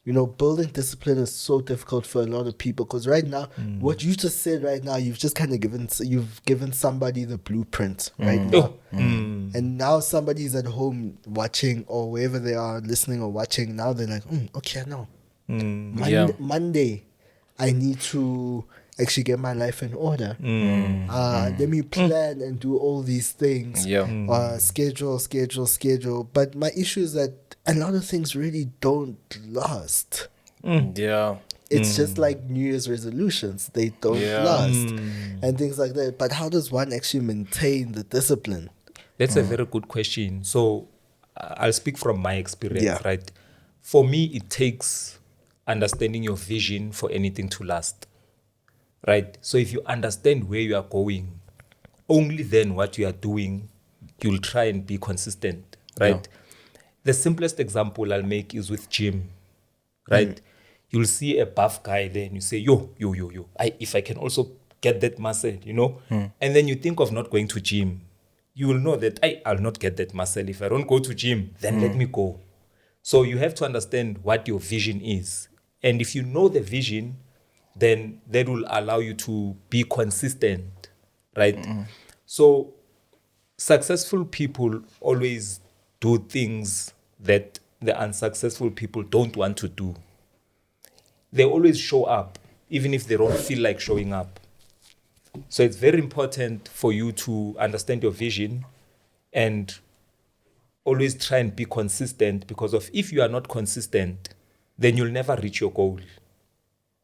you know, building discipline is so difficult for a lot of people, because right now, what you just said right now, you've just kind of given somebody the blueprint right now. And now somebody's at home watching, or wherever they are listening or watching, now they're like, okay, no. Monday, I need to actually get my life in order. Let me plan and do all these things. Schedule. But my issue is that a lot of things really don't last. It's just like New Year's resolutions. They don't last. And things like that. But how does one actually maintain the discipline? That's a very good question. So I'll speak from my experience, right? For me, it takes understanding your vision for anything to last, right? So if you understand where you are going, only then what you are doing, you'll try and be consistent, right? The simplest example I'll make is with gym, right? You'll see a buff guy there and you say, yo, if I can also get that muscle, you know? And then you think of not going to gym. You will know that I'll not get that muscle. If I don't go to gym, then let me go. So you have to understand what your vision is. And if you know the vision, then that will allow you to be consistent, right? So successful people always do things that the unsuccessful people don't want to do. They always show up, even if they don't feel like showing up. So it's very important for you to understand your vision and always try and be consistent, because if you are not consistent, then you'll never reach your goal.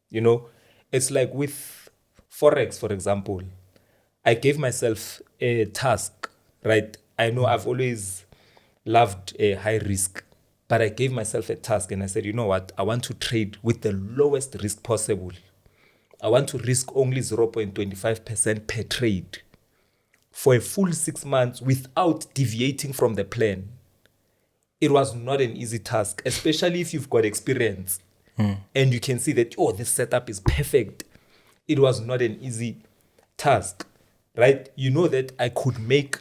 You know, it's like with Forex, for example. I gave myself a task, right? I know I've always loved a high risk, but I gave myself a task and I said, you know what? I want to trade with the lowest risk possible. I want to risk only 0.25% per trade for a full 6 months without deviating from the plan. It was not an easy task, especially if you've got experience and you can see that, this setup is perfect. It was not an easy task, right? You know that I could make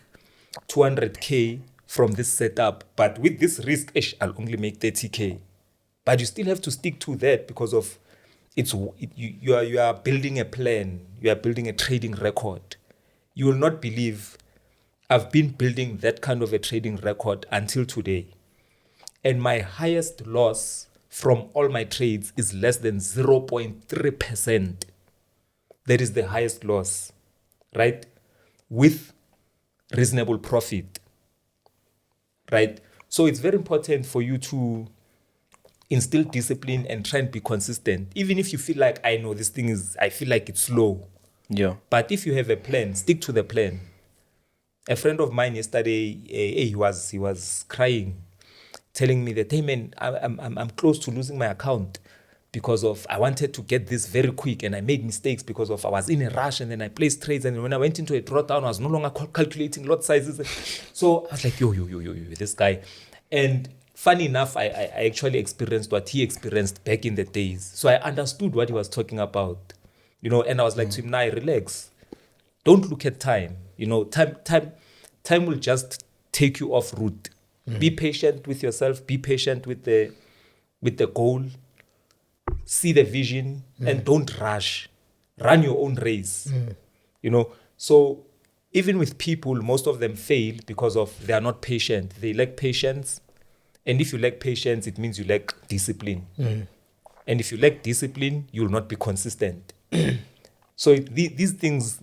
200K from this setup, but with this risk, I'll only make 30K. But you still have to stick to that because of you are building a plan, you are building a trading record. You will not believe I've been building that kind of a trading record until today. And my highest loss from all my trades is less than 0.3%. That is the highest loss, right? With reasonable profit, right? So it's very important for you to instill discipline and try and be consistent. Even if you feel like, I know this thing I feel like it's slow. Yeah. But if you have a plan, stick to the plan. A friend of mine yesterday, he was crying, telling me that, hey man, I'm close to losing my account because of I wanted to get this very quick and I made mistakes because of I was in a rush and then I placed trades, and when I went into a drawdown, I was no longer calculating lot sizes. So I was like, yo, this guy. And funny enough, I actually experienced what he experienced back in the days. So I understood what he was talking about, and I was like to him, nah, relax. Don't look at time. Time will just take you off route. Be patient with yourself. Be patient with the goal. See the vision and don't rush. Run your own race. So even with people, most of them fail because of they are not patient. They lack patience. And if you lack patience, it means you lack discipline. And if you lack discipline, you will not be consistent. So these things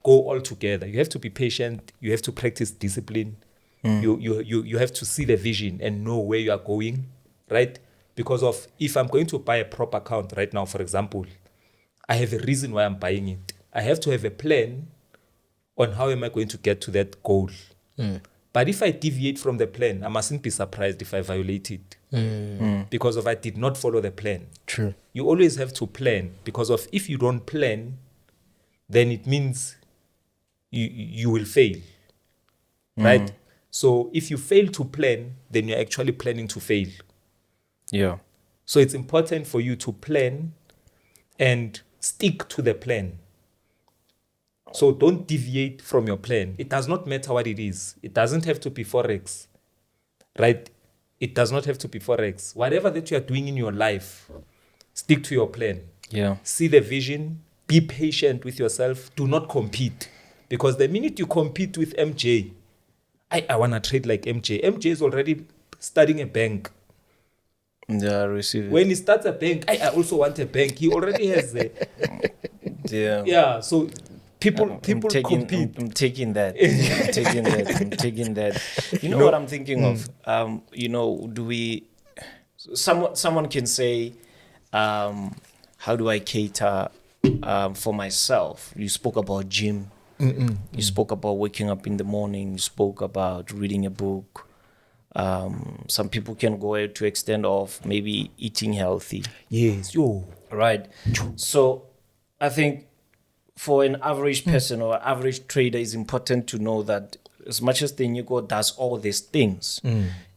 go all together. You have to be patient. You have to practice discipline. You have to see the vision and know where you are going, right? Because of if I'm going to buy a prop account right now, for example, I have a reason why I'm buying it. I have to have a plan on how am I going to get to that goal. But if I deviate from the plan, I mustn't be surprised if I violate it. Because of I did not follow the plan. True. You always have to plan, because of if you don't plan, then it means you will fail. Right? So if you fail to plan, then you're actually planning to fail. Yeah. So it's important for you to plan and stick to the plan. So don't deviate from your plan. It does not matter what it is. It doesn't have to be Forex, right? It does not have to be Forex. Whatever that you are doing in your life, stick to your plan. Yeah. See the vision. Be patient with yourself. Do not compete. Because the minute you compete with MJ, I want to trade like MJ. MJ is already starting a bank. Yeah, receive it. When he starts a bank, I also want a bank. He already has a... Yeah, so... People compete. I'm taking that. I'm taking that. You know what I'm thinking of? Do we... Someone can say, how do I cater for myself? You spoke about gym. You spoke about waking up in the morning. You spoke about reading a book. Some people can go to extent of maybe eating healthy. Yes, right. So I think for an average person or average trader, it's important to know that as much as Tinyiko does all these things,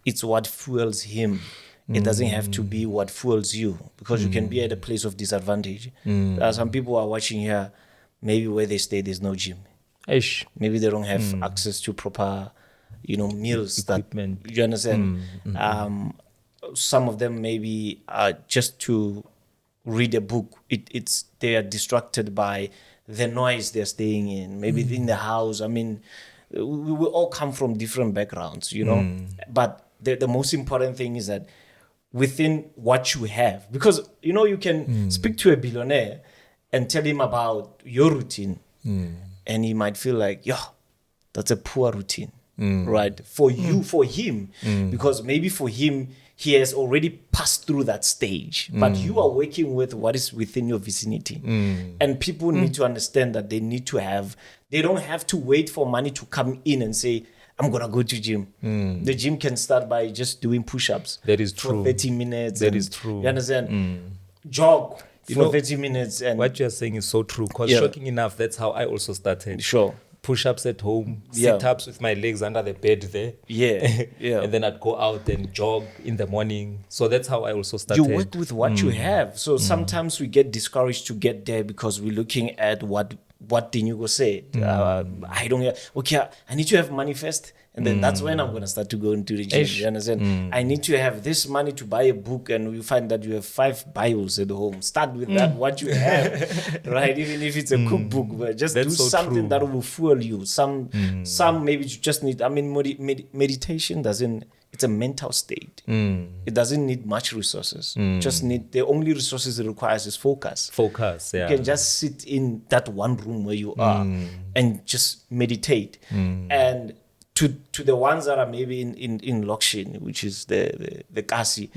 it's what fuels him. It doesn't have to be what fuels you, because you can be at a place of disadvantage. Some people are watching here, maybe where they stay, there's no gym. Maybe they don't have access to proper, meals, equipment. You understand? Some of them maybe just to read a book, they are distracted by the noise they're staying in, maybe in the house. I mean, we all come from different backgrounds, but the most important thing is that within what you have, because you can speak to a billionaire and tell him about your routine, and he might feel like, that's a poor routine, right? For him, because maybe for him, he has already passed through that stage, but you are working with what is within your vicinity. And people need to understand that they don't have to wait for money to come in and say, I'm going to go to gym. The gym can start by just doing push-ups. That is true. For 30 minutes. That is true. You understand? Jog for 30 minutes. And what you're saying is so true, because shocking enough, that's how I also started. Sure. Push-ups at home, sit-ups with my legs under the bed there. Yeah. And then I'd go out and jog in the morning. So that's how I also started. You work with what you have. So sometimes we get discouraged to get there because we're looking at what Tinyiko said. I need to have money first. And then that's when I'm going to start to go into the gym. You understand? I need to have this money to buy a book, and you find that you have 5 Bibles at home. Start with that, what you have, right? Even if it's a cookbook, but just do something that will fuel you. Some maybe you just need, meditation it's a mental state. It doesn't need much resources. Just need, the only resources it requires is focus. Yeah. You can just sit in that one room where you are and just meditate. And to the ones that are maybe in Lokshin, which is the Kgasi,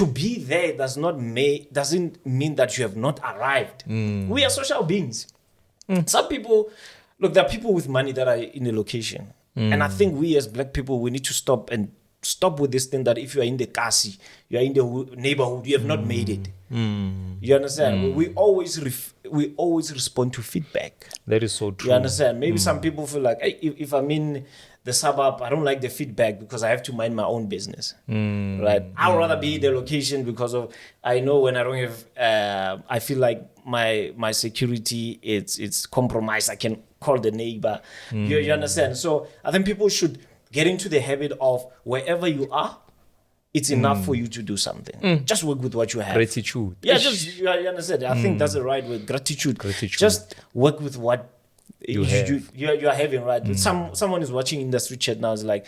to be there doesn't mean that you have not arrived. We are social beings. Some people, look, there are people with money that are in a location. And I think we as black people, we need to stop with this thing that if you are in the Kgasi, you are in the neighborhood, you have not made it. You understand? We always respond to feedback. That is so true. You understand? Maybe some people feel like, hey, if I'm in the suburb, I don't like the feedback because I have to mind my own business. Right? I would rather be in the location because I know when I don't have, I feel like my security it's compromised. I can call the neighbor. You understand? So I think people should get into the habit of wherever you are, it's enough for you to do something. Just work with what you have. Gratitude. Yeah, you understand. I think that's the right word. Gratitude. Just work with what you are having, right? Someone is watching industry chat now is like,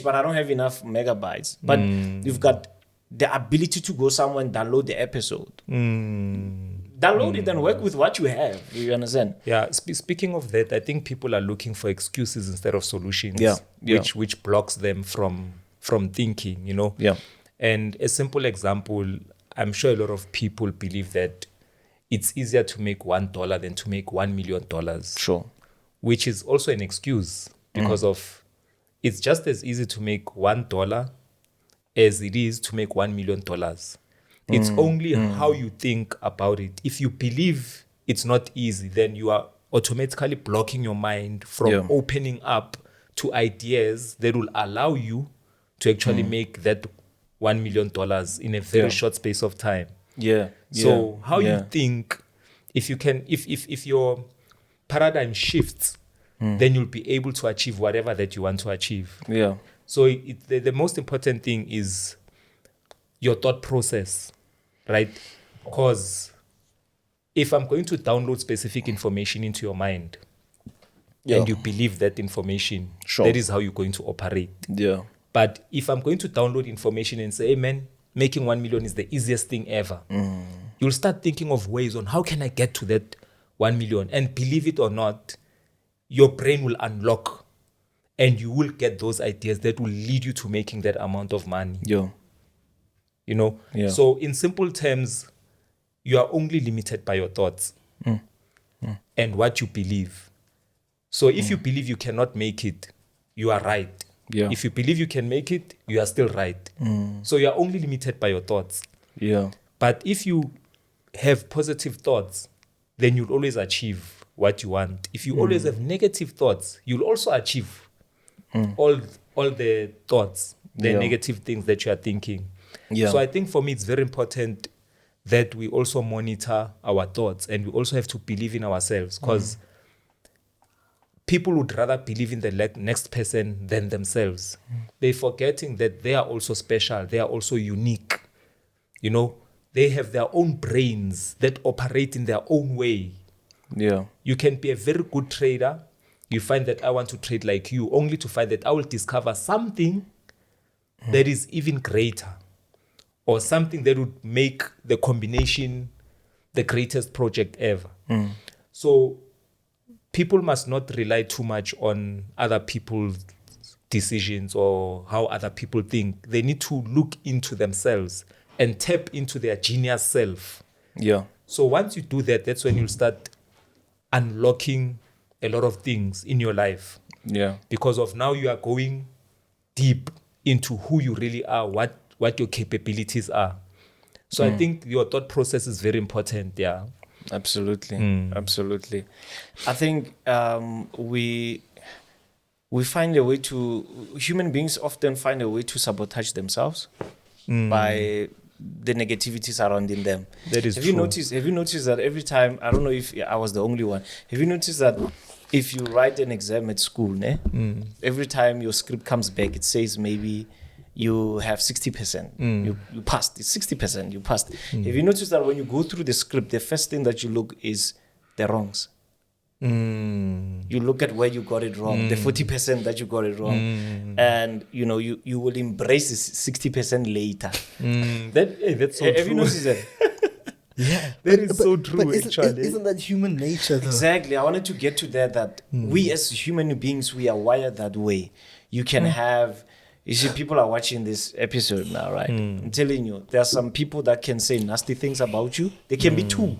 but I don't have enough megabytes. But you've got the ability to go somewhere and download the episode. Download it and work with what you have. You understand? Yeah. Speaking of that, I think people are looking for excuses instead of solutions. Which blocks them from thinking, you know? Yeah. And a simple example, I'm sure a lot of people believe that it's easier to make $1 than to make $1 million. Sure. Which is also an excuse because of it's just as easy to make $1 as it is to make $1 million. It's only how you think about it. If you believe it's not easy, then you are automatically blocking your mind from opening up to ideas that will allow you to actually make that $1 million in a very short space of time. So how you think, if you can, if your paradigm shifts, then you'll be able to achieve whatever that you want to achieve. So the most important thing is your thought process, right? Because if I'm going to download specific information into your mind and you believe that information, that is how you're going to operate. But if I'm going to download information and say, hey man, making 1 million is the easiest thing ever, you'll start thinking of ways on how can I get to that 1 million? And believe it or not, your brain will unlock and you will get those ideas that will lead you to making that amount of money. You know? So in simple terms, you are only limited by your thoughts and what you believe. So if you believe you cannot make it, you are right. If you believe you can make it, you are still right. So you are only limited by your thoughts. But if you have positive thoughts, then you'll always achieve what you want. If you always have negative thoughts, you'll also achieve all the thoughts, the negative things that you are thinking. So I think for me, it's very important that we also monitor our thoughts and we also have to believe in ourselves because people would rather believe in the next person than themselves. They're forgetting that they are also special. They are also unique. You know, they have their own brains that operate in their own way. You can be a very good trader. You find that I want to trade like you, only to find that I will discover something that is even greater or something that would make the combination the greatest project ever. So people must not rely too much on other people's decisions or how other people think. They need to look into themselves and tap into their genius self. So once you do that, that's when you'll start unlocking a lot of things in your life. Because of now you are going deep into who you really are, what your capabilities are. So I think your thought process is very important. Absolutely. Absolutely. I think we find a way human beings often find a way to sabotage themselves by the negativities surrounding them. That is true. Have you noticed that every time, I don't know if I was the only one, have you noticed that if you write an exam at school, every time your script comes back, it says maybe you have 60%. You passed. It's 60%. You passed. Have you noticed that when you go through the script, the first thing that you look is the wrongs? You look at where you got it wrong, the 40% that you got it wrong, and you will embrace this 60% later. That's so true. Have you noticed that? That is so true. But isn't that human nature though? Exactly. I wanted to get to that we as human beings, we are wired that way. You can have You see, people are watching this episode now, right? I'm telling you, there are some people that can say nasty things about you. They can be 2.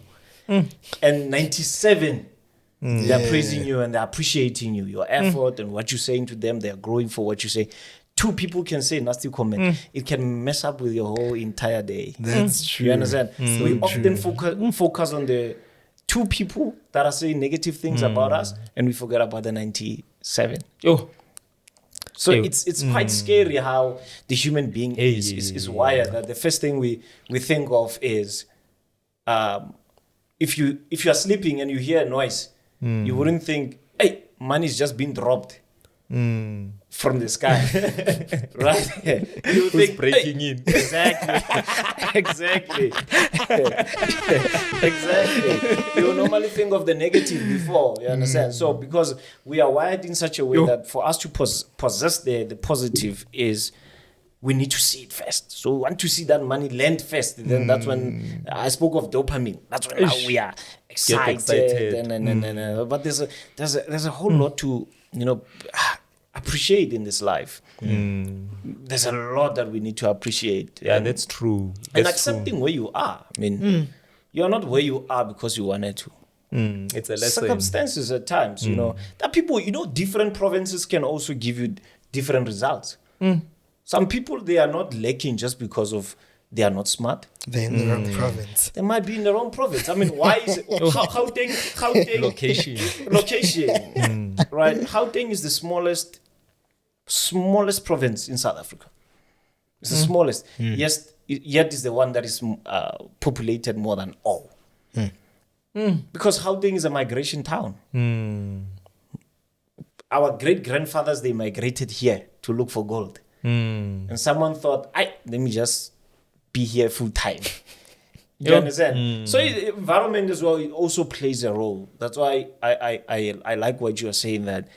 And 97, they're praising you and they're appreciating you, your effort and what you're saying to them. They're growing for what you say. 2 people can say nasty comment. It can mess up with your whole entire day. That's true. You understand? We often focus on the 2 people that are saying negative things about us, and we forget about the 97. So it's quite scary how the human being is wired. That the first thing we think of is if you are sleeping and you hear a noise, you wouldn't think, hey, money's just been dropped from the sky. Right? You think breaking in. Exactly. You normally think of the negative before, you understand? So because we are wired in such a way that for us to possess the positive is we need to see it first. So we want to see that money land first. Then that's when I spoke of dopamine. That's when now we are excited. But there's a whole lot to appreciate in this life. There's a lot that we need to appreciate. Yeah, that's true. And accepting where you are. I mean, you're not where you are because you wanted to. It's a lesson. Circumstances at times, that people, different provinces can also give you different results. Some people, they are not lacking just because of they are not smart. They're in the wrong province. They might be in the wrong province. I mean, why is it? Gauteng location. Right? Gauteng is the smallest province in South Africa. It's the smallest. Yes, yet is the one that is populated more than all. Because Gauteng is a migration town. Our great-grandfathers, they migrated here to look for gold. And someone thought, let me just be here full time. You understand? So environment as well, it also plays a role. That's why I like what you are saying, that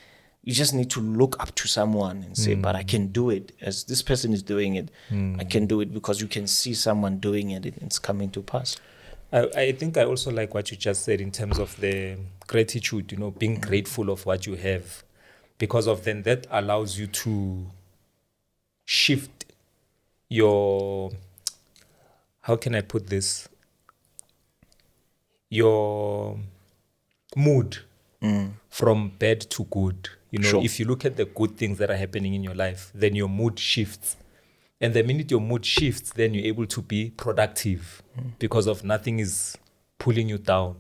you just need to look up to someone and say, but I can do it. As this person is doing it, I can do it, because you can see someone doing it and it's coming to pass. I think I also like what you just said in terms of the gratitude, being grateful of what you have, because of then that allows you to shift your, how can I put this? Your mood from bad to good. If you look at the good things that are happening in your life, then your mood shifts. And the minute your mood shifts, then you're able to be productive because of nothing is pulling you down.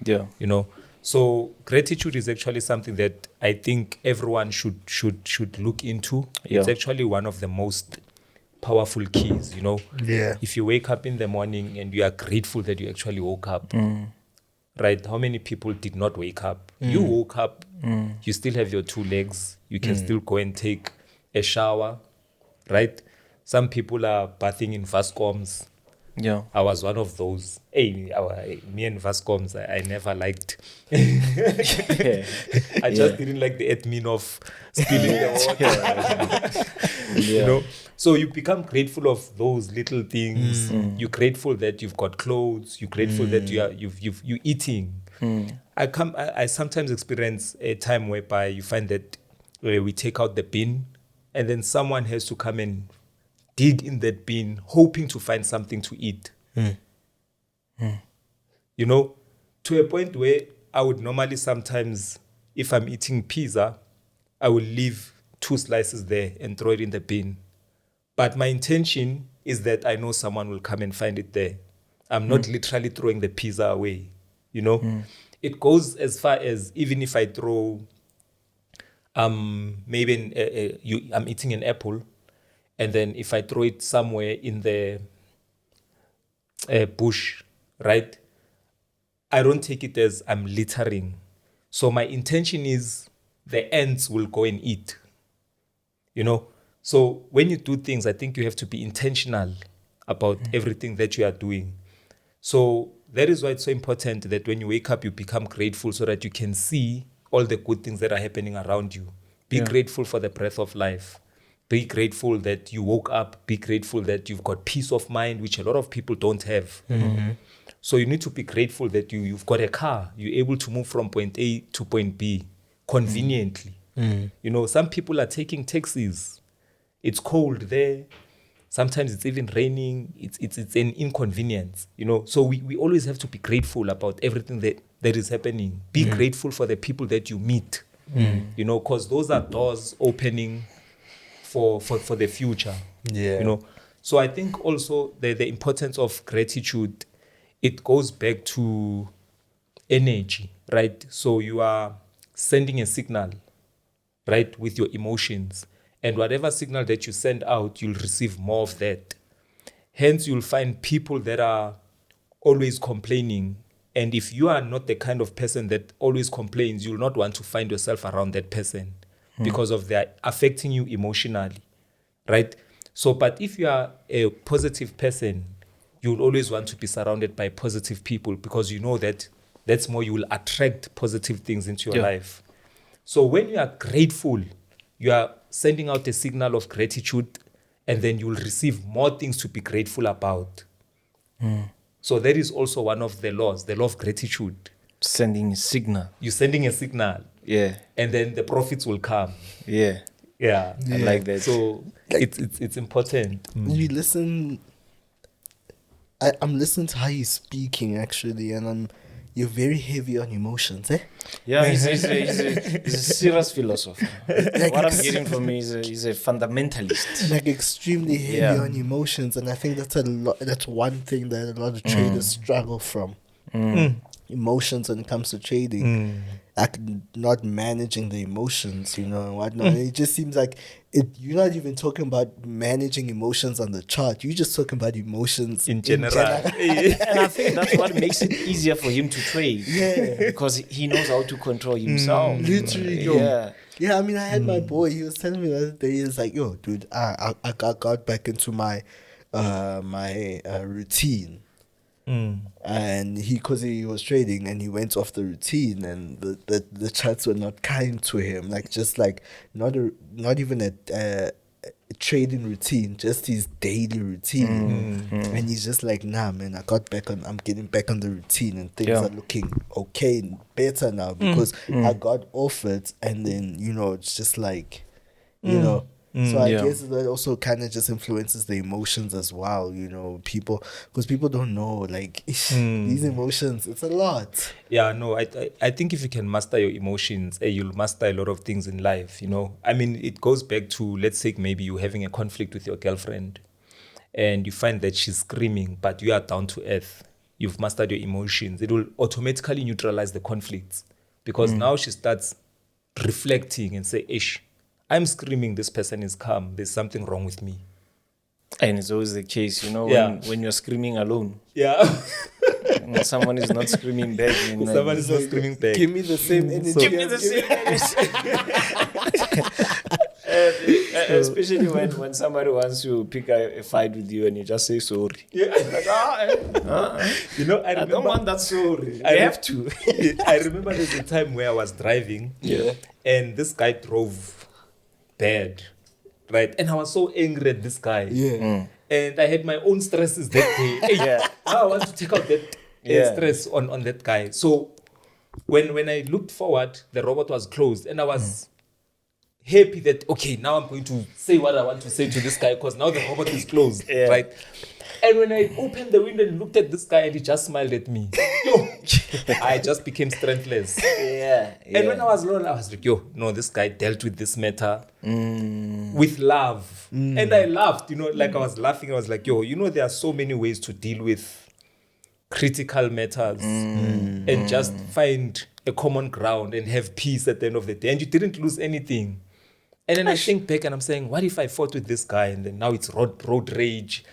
Yeah. So gratitude is actually something that I think everyone should look into. Yeah. It's actually one of the most powerful keys, Yeah. If you wake up in the morning and you are grateful that you actually woke up, right? How many people did not wake up? You woke up, you still have your 2 legs, you can still go and take a shower, right? Some people are bathing in Vascoms. Yeah. I was one of those. Me and Vascoms, I never liked. I just didn't like the admin of spilling the water. So you become grateful of those little things. You're grateful that you've got clothes. You're grateful that you're eating. I sometimes experience a time whereby you find that we take out the bin, and then someone has to come and dig in that bin, hoping to find something to eat. To a point where I would normally sometimes, if I'm eating pizza, I will leave 2 slices there and throw it in the bin. But my intention is that I know someone will come and find it there. I'm not literally throwing the pizza away. It goes as far as, even if I throw, maybe I'm eating an apple, and then if I throw it somewhere in the bush, right? I don't take it as I'm littering. So my intention is the ants will go and eat. So when you do things, I think you have to be intentional about everything that you are doing. So that is why it's so important that when you wake up, you become grateful so that you can see all the good things that are happening around you. Be grateful for the breath of life. Be grateful that you woke up. Be grateful that you've got peace of mind, which a lot of people don't have. So you need to be grateful that you've got a car. You're able to move from point A to point B conveniently. Some people are taking taxis it's cold there. Sometimes it's even raining. It's an inconvenience, you know. So we always have to be grateful about everything that is happening. Be grateful for the people that you meet, you know, because those are doors opening for the future. Yeah. You know. So I think also the importance of gratitude, it goes back to energy, right? So you are sending a signal, right, with your emotions. And whatever signal that you send out, you'll receive more of that. Hence, you'll find people that are always complaining. And if you are not the kind of person that always complains, you'll not want to find yourself around that person because of their affecting you emotionally, right? So, but if you are a positive person, you'll always want to be surrounded by positive people because you know that that's more, you will attract positive things into your life. So when you are grateful, you are sending out a signal of gratitude, and then you will receive more things to be grateful about. So that is also one of the laws, the law of gratitude. Sending a signal. You're sending a signal. Yeah. And then the profits will come. Yeah. Yeah. I like that. So it's important. You listen. I'm listening to how you're speaking actually, and you're very heavy on emotions, eh? Yeah, he's a serious philosopher. What I'm getting from him is a fundamentalist. Like extremely heavy on emotions, and I think that's one thing that a lot of traders struggle from. Emotions when it comes to trading, like not managing the emotions, you know, and whatnot. It just seems like you're not even talking about managing emotions on the chart. You're just talking about emotions In general. And I think that's what makes it easier for him to trade. Yeah. Because he knows how to control himself. Literally, Yeah. Yeah, I mean, I had my boy. He was telling me the other day. He was like, "Yo, dude, I got back into my routine." And because he was trading and he went off the routine, and the charts were not kind to him, like just like not even a trading routine, just his daily routine. And he's just like, nah man, I'm getting back on the routine, and things are looking okay and better now because I got off it. And then, you know, it's just like, you know. So I guess that also kind of just influences the emotions as well, you know, because people don't know, like, these emotions, it's a lot. Yeah, no, I think if you can master your emotions, you'll master a lot of things in life, you know. I mean, it goes back to, let's say maybe you're having a conflict with your girlfriend and you find that she's screaming, but you are down to earth. You've mastered your emotions. It will automatically neutralize the conflicts because now she starts reflecting and say, ish, I'm screaming, this person is calm, there's something wrong with me. And it's always the case, you know, when you're screaming alone. Yeah. When someone is not screaming back. Someone is not screaming back. Give me the same energy. Give me the same energy. Especially when somebody wants to pick a fight with you and you just say sorry. Yeah. Like, you know, I don't want that sorry. I have to. I remember there's a time where I was driving and this guy drove bad, right? And I was so angry at this guy. And I had my own stresses that day. I want to take out that stress on that guy. So when I looked forward, the robot was closed, and I was happy that, okay, now I'm going to say what I want to say to this guy because now the robot is closed, right? And when I opened the window and looked at this guy and he just smiled at me, I just became strengthless. And when I was alone, I was like, no, this guy dealt with this matter with love. And I laughed, you know, like I was laughing. I was like, you know, there are so many ways to deal with critical matters and just find a common ground and have peace at the end of the day. And you didn't lose anything. And then I think back and I'm saying, what if I fought with this guy and then now it's road rage?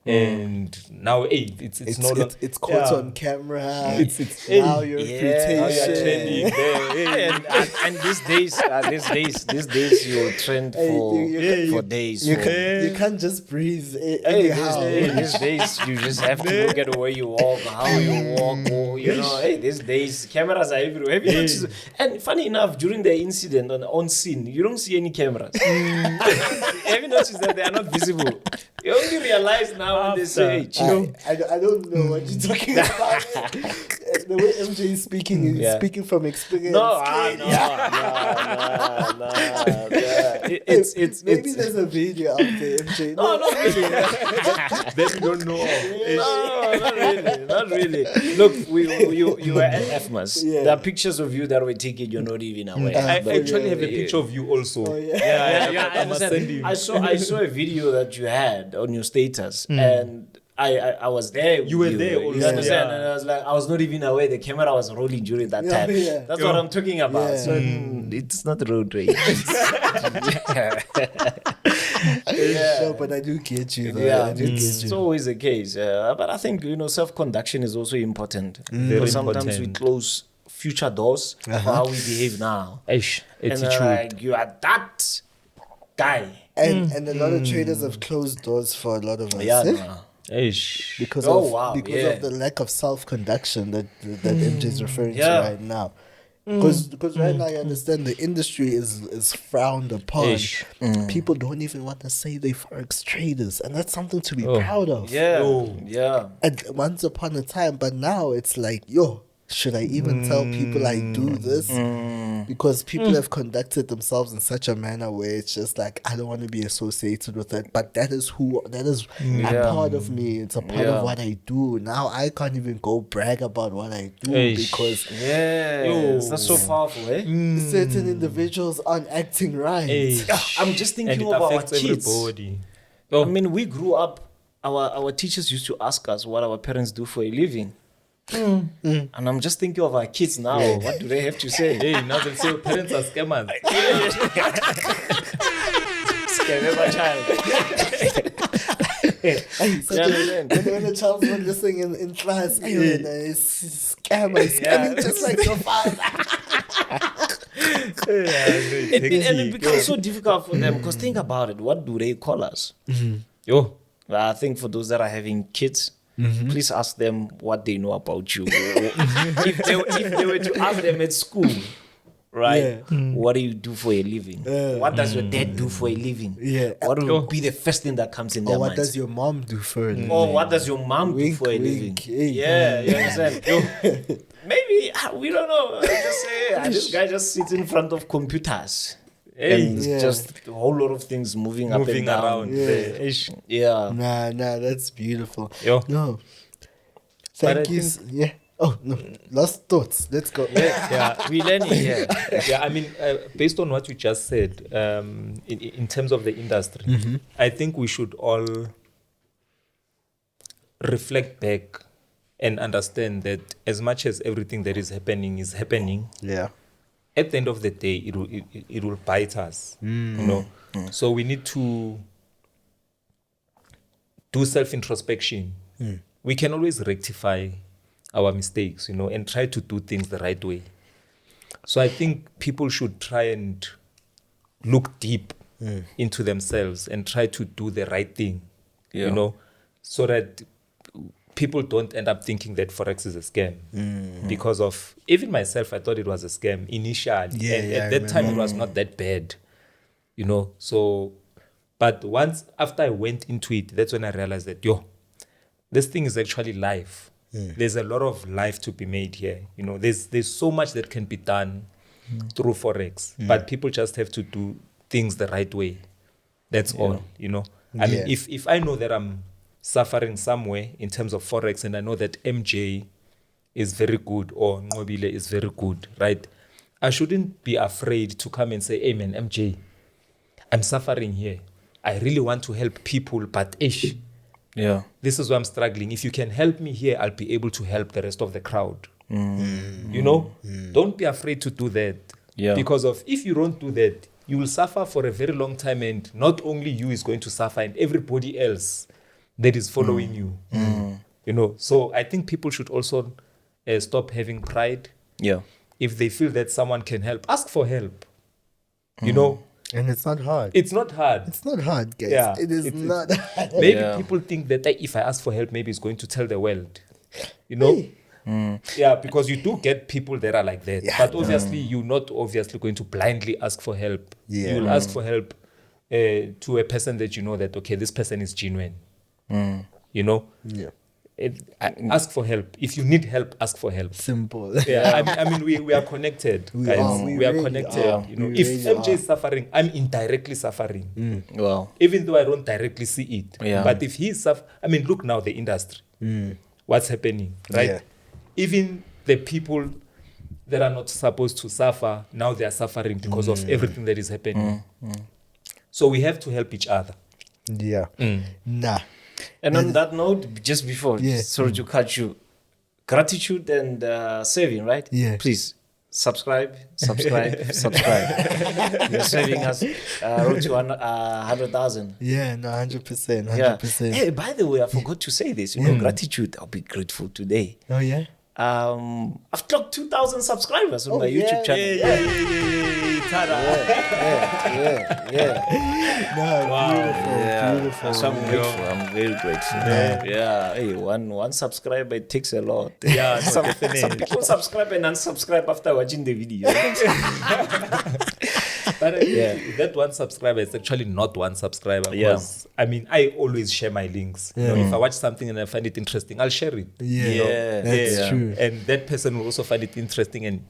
And now, it's no longer... It's caught on camera. It's now your reputation. Now you're trending there. And these days you'll trend for days. You can't just breathe anyhow. These days you just have to look at where you walk, how you walk, or, you know, these days cameras are everywhere. Have you noticed? And funny enough, during the incident on scene, you don't see any cameras. Have you noticed that they are not visible? You only realize now when they say, I don't know what you're talking about. The way MJ is speaking, he's speaking from experience. No. It's Maybe there's a video out there, MJ. No, not really. That we don't know of. No, not really. Look, you were at FMAS. Yeah. There are pictures of you that were taken. You're not even aware. I actually have a picture of you also. I must send you. understand. I saw a video that you had on your status, and I was there. You were there also. You understand? Yeah. And I was like, I was not even aware the camera was rolling during that time. Yeah. That's what I'm talking about. Yeah. So it's not road rage. Sure, but I do get you. Though. Yeah, I do get it's you. always the case. But I think self-conduction is also important. Very Sometimes we important. close future doors for how we behave now. Attitude. Like you are that guy. And a lot of traders have closed doors for a lot of us. Yeah. eh? Nah. Because Oh, of wow, because yeah. of the lack of self-conduction that MJ is referring to Yeah. right now. Because right now I understand the industry is frowned upon. People don't even want to say they Forex traders, and that's something to be proud of. Yeah. Oh. Yeah. And once upon a time, but now it's like, yo, should I even tell people I do this? Because people have conducted themselves in such a manner where it's just like, I don't want to be associated with that. But that is a part of me. It's a part of what I do. Now I can't even go brag about what I do because That's so powerful, eh? certain individuals aren't acting right. I'm just And thinking it of our affects kids. everybody. I mean, we grew up. Our teachers used to ask us what our parents do for a living. And I'm just thinking of our kids now. What do they have to say? Hey, now they say parents are scammers. Scam my child. When the child's not listening in class, it's scamming just like your father. It becomes so difficult for them because think about it. What do they call us? I think for those that are having kids, please ask them what they know about you. if they were to ask them at school, right? What do you do for a living? What does your dad do for a living? What will be the first thing that comes in their Or what minds? does your mom do for a living? Or what does your mom do for a living? Hey. Yeah, you understand? Maybe we don't know. Just say this guy just sits in front of computers. And just a whole lot of things moving up and down. around. Yeah. Nah, that's beautiful. Yo. No. But Thank you. Yeah. Oh, no. Last thoughts. Let's go. We learning here. I mean, based on what you just said, in terms of the industry, I think we should all reflect back and understand that as much as everything that is happening, Yeah. at the end of the day, it will bite us. You know, so we need to do self-introspection. We can always rectify our mistakes, and try to do things the right way. So I think people should try and look deep into themselves and try to do the right thing, so that people don't end up thinking that Forex is a scam. Because of, even myself, I thought it was a scam initially. And at that time, it was not that bad, So, but after I went into it, that's when I realized that, this thing is actually life. There's a lot of life to be made here. There's so much that can be done through Forex, but people just have to do things the right way. That's all, I mean, if I know that I'm suffering somewhere in terms of Forex and I know that MJ is very good or Nqobile is very good, right? I shouldn't be afraid to come and say, hey man, MJ, I'm suffering here. I really want to help people, but this is why I'm struggling. If you can help me here, I'll be able to help the rest of the crowd. Don't be afraid to do that. Because if you don't do that, you will suffer for a very long time, and not only you is going to suffer, and everybody else that is following you. So I think people should also stop having pride. If they feel that someone can help, ask for help. And it's not hard. It's not hard. It's not hard, guys. It is not hard. Maybe people think that if I ask for help, maybe it's going to tell the world. Yeah, because you do get people that are like that. But obviously, you're not obviously going to blindly ask for help. You'll ask for help to a person that you know that, okay, this person is genuine. ask for help. If you need help, ask for help. Simple. Yeah, I mean, we are connected, guys. we We are really connected. are. You know, We if really MJ is suffering, I'm indirectly suffering. Wow. Even though I don't directly see it. Yeah. But if he's I mean, look now, the industry. What's happening, right? Yeah. Even the people that are not supposed to suffer, now they are suffering because of everything that is happening. So we have to help each other. Yeah. Nah. And on that note, just before, Yeah. sorry to cut you, gratitude and saving, right? Yeah. Please subscribe. You're saving us road to 100,000. Yeah, no, 100%. Yeah. 100%. Hey, by the way, I forgot to say this. You know, gratitude. I'll be grateful today. Oh, yeah? I've clocked 2,000 subscribers on my YouTube channel. No, beautiful. So I'm grateful. I'm very grateful. Yeah. Hey, one subscriber, it takes a lot. Yeah, no, some definitely. people subscribe and unsubscribe after watching the video. But that one subscriber is actually not one subscriber. Yeah. Because, I mean, I always share my links. You know, if I watch something and I find it interesting, I'll share it. Yeah, that's true. And that person will also find it interesting and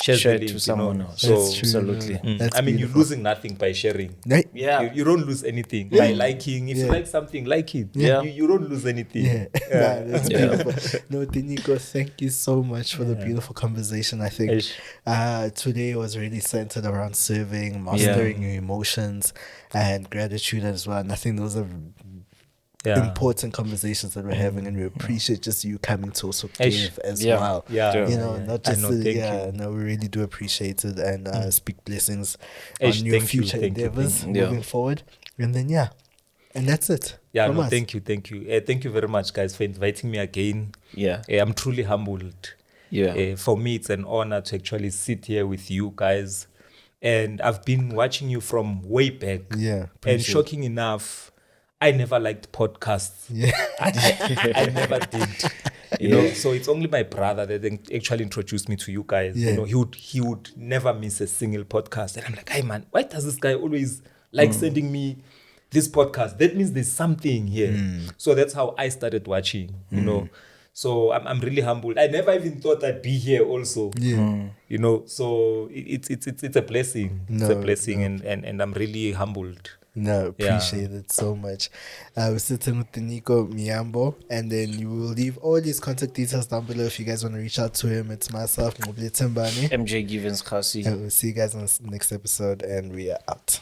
share Share the it link, to someone else. So, That's true. absolutely. That's I mean, beautiful. you're losing nothing by sharing. Right? Yeah. You don't lose anything by liking. If you Yeah. like something, like it. Yeah. You don't lose anything. Yeah, Nah, that's beautiful. No, Tinyiko, thank you so much for the beautiful conversation. I think today was really centered around serving, mastering your emotions, and gratitude as well. And I think those are important conversations that we're having, and we appreciate just you coming to also give as well. Yeah. You know, not just I know, thank you. no, we really do appreciate it, and speak blessings on Ish, your thank you, future thank you, endeavors thank moving forward. And then and that's it. Yeah, from no, us. thank you. Thank you very much, guys, for inviting me again. Yeah. I'm truly humbled. Yeah. For me, it's an honor to actually sit here with you guys. And I've been watching you from way back. Yeah, And appreciate shocking enough, I never liked podcasts. Yeah. I never did. You know, so it's only my brother that then actually introduced me to you guys. Yeah. You know, he would never miss a single podcast. And I'm like, hey man, why does this guy always like sending me this podcast? That means there's something here. So that's how I started watching, you know. So I'm really humbled. I never even thought I'd be here also. Yeah. You know, so it's a blessing. It's a No, blessing, and I'm really humbled. No, appreciate it so much. We're sitting with Tinyiko Miyambo, and then you will leave all his contact details down below if you guys want to reach out to him. It's myself, Nqobile Tembane. MJ Givens Kgasi. And we'll see you guys on the next episode, and we are out.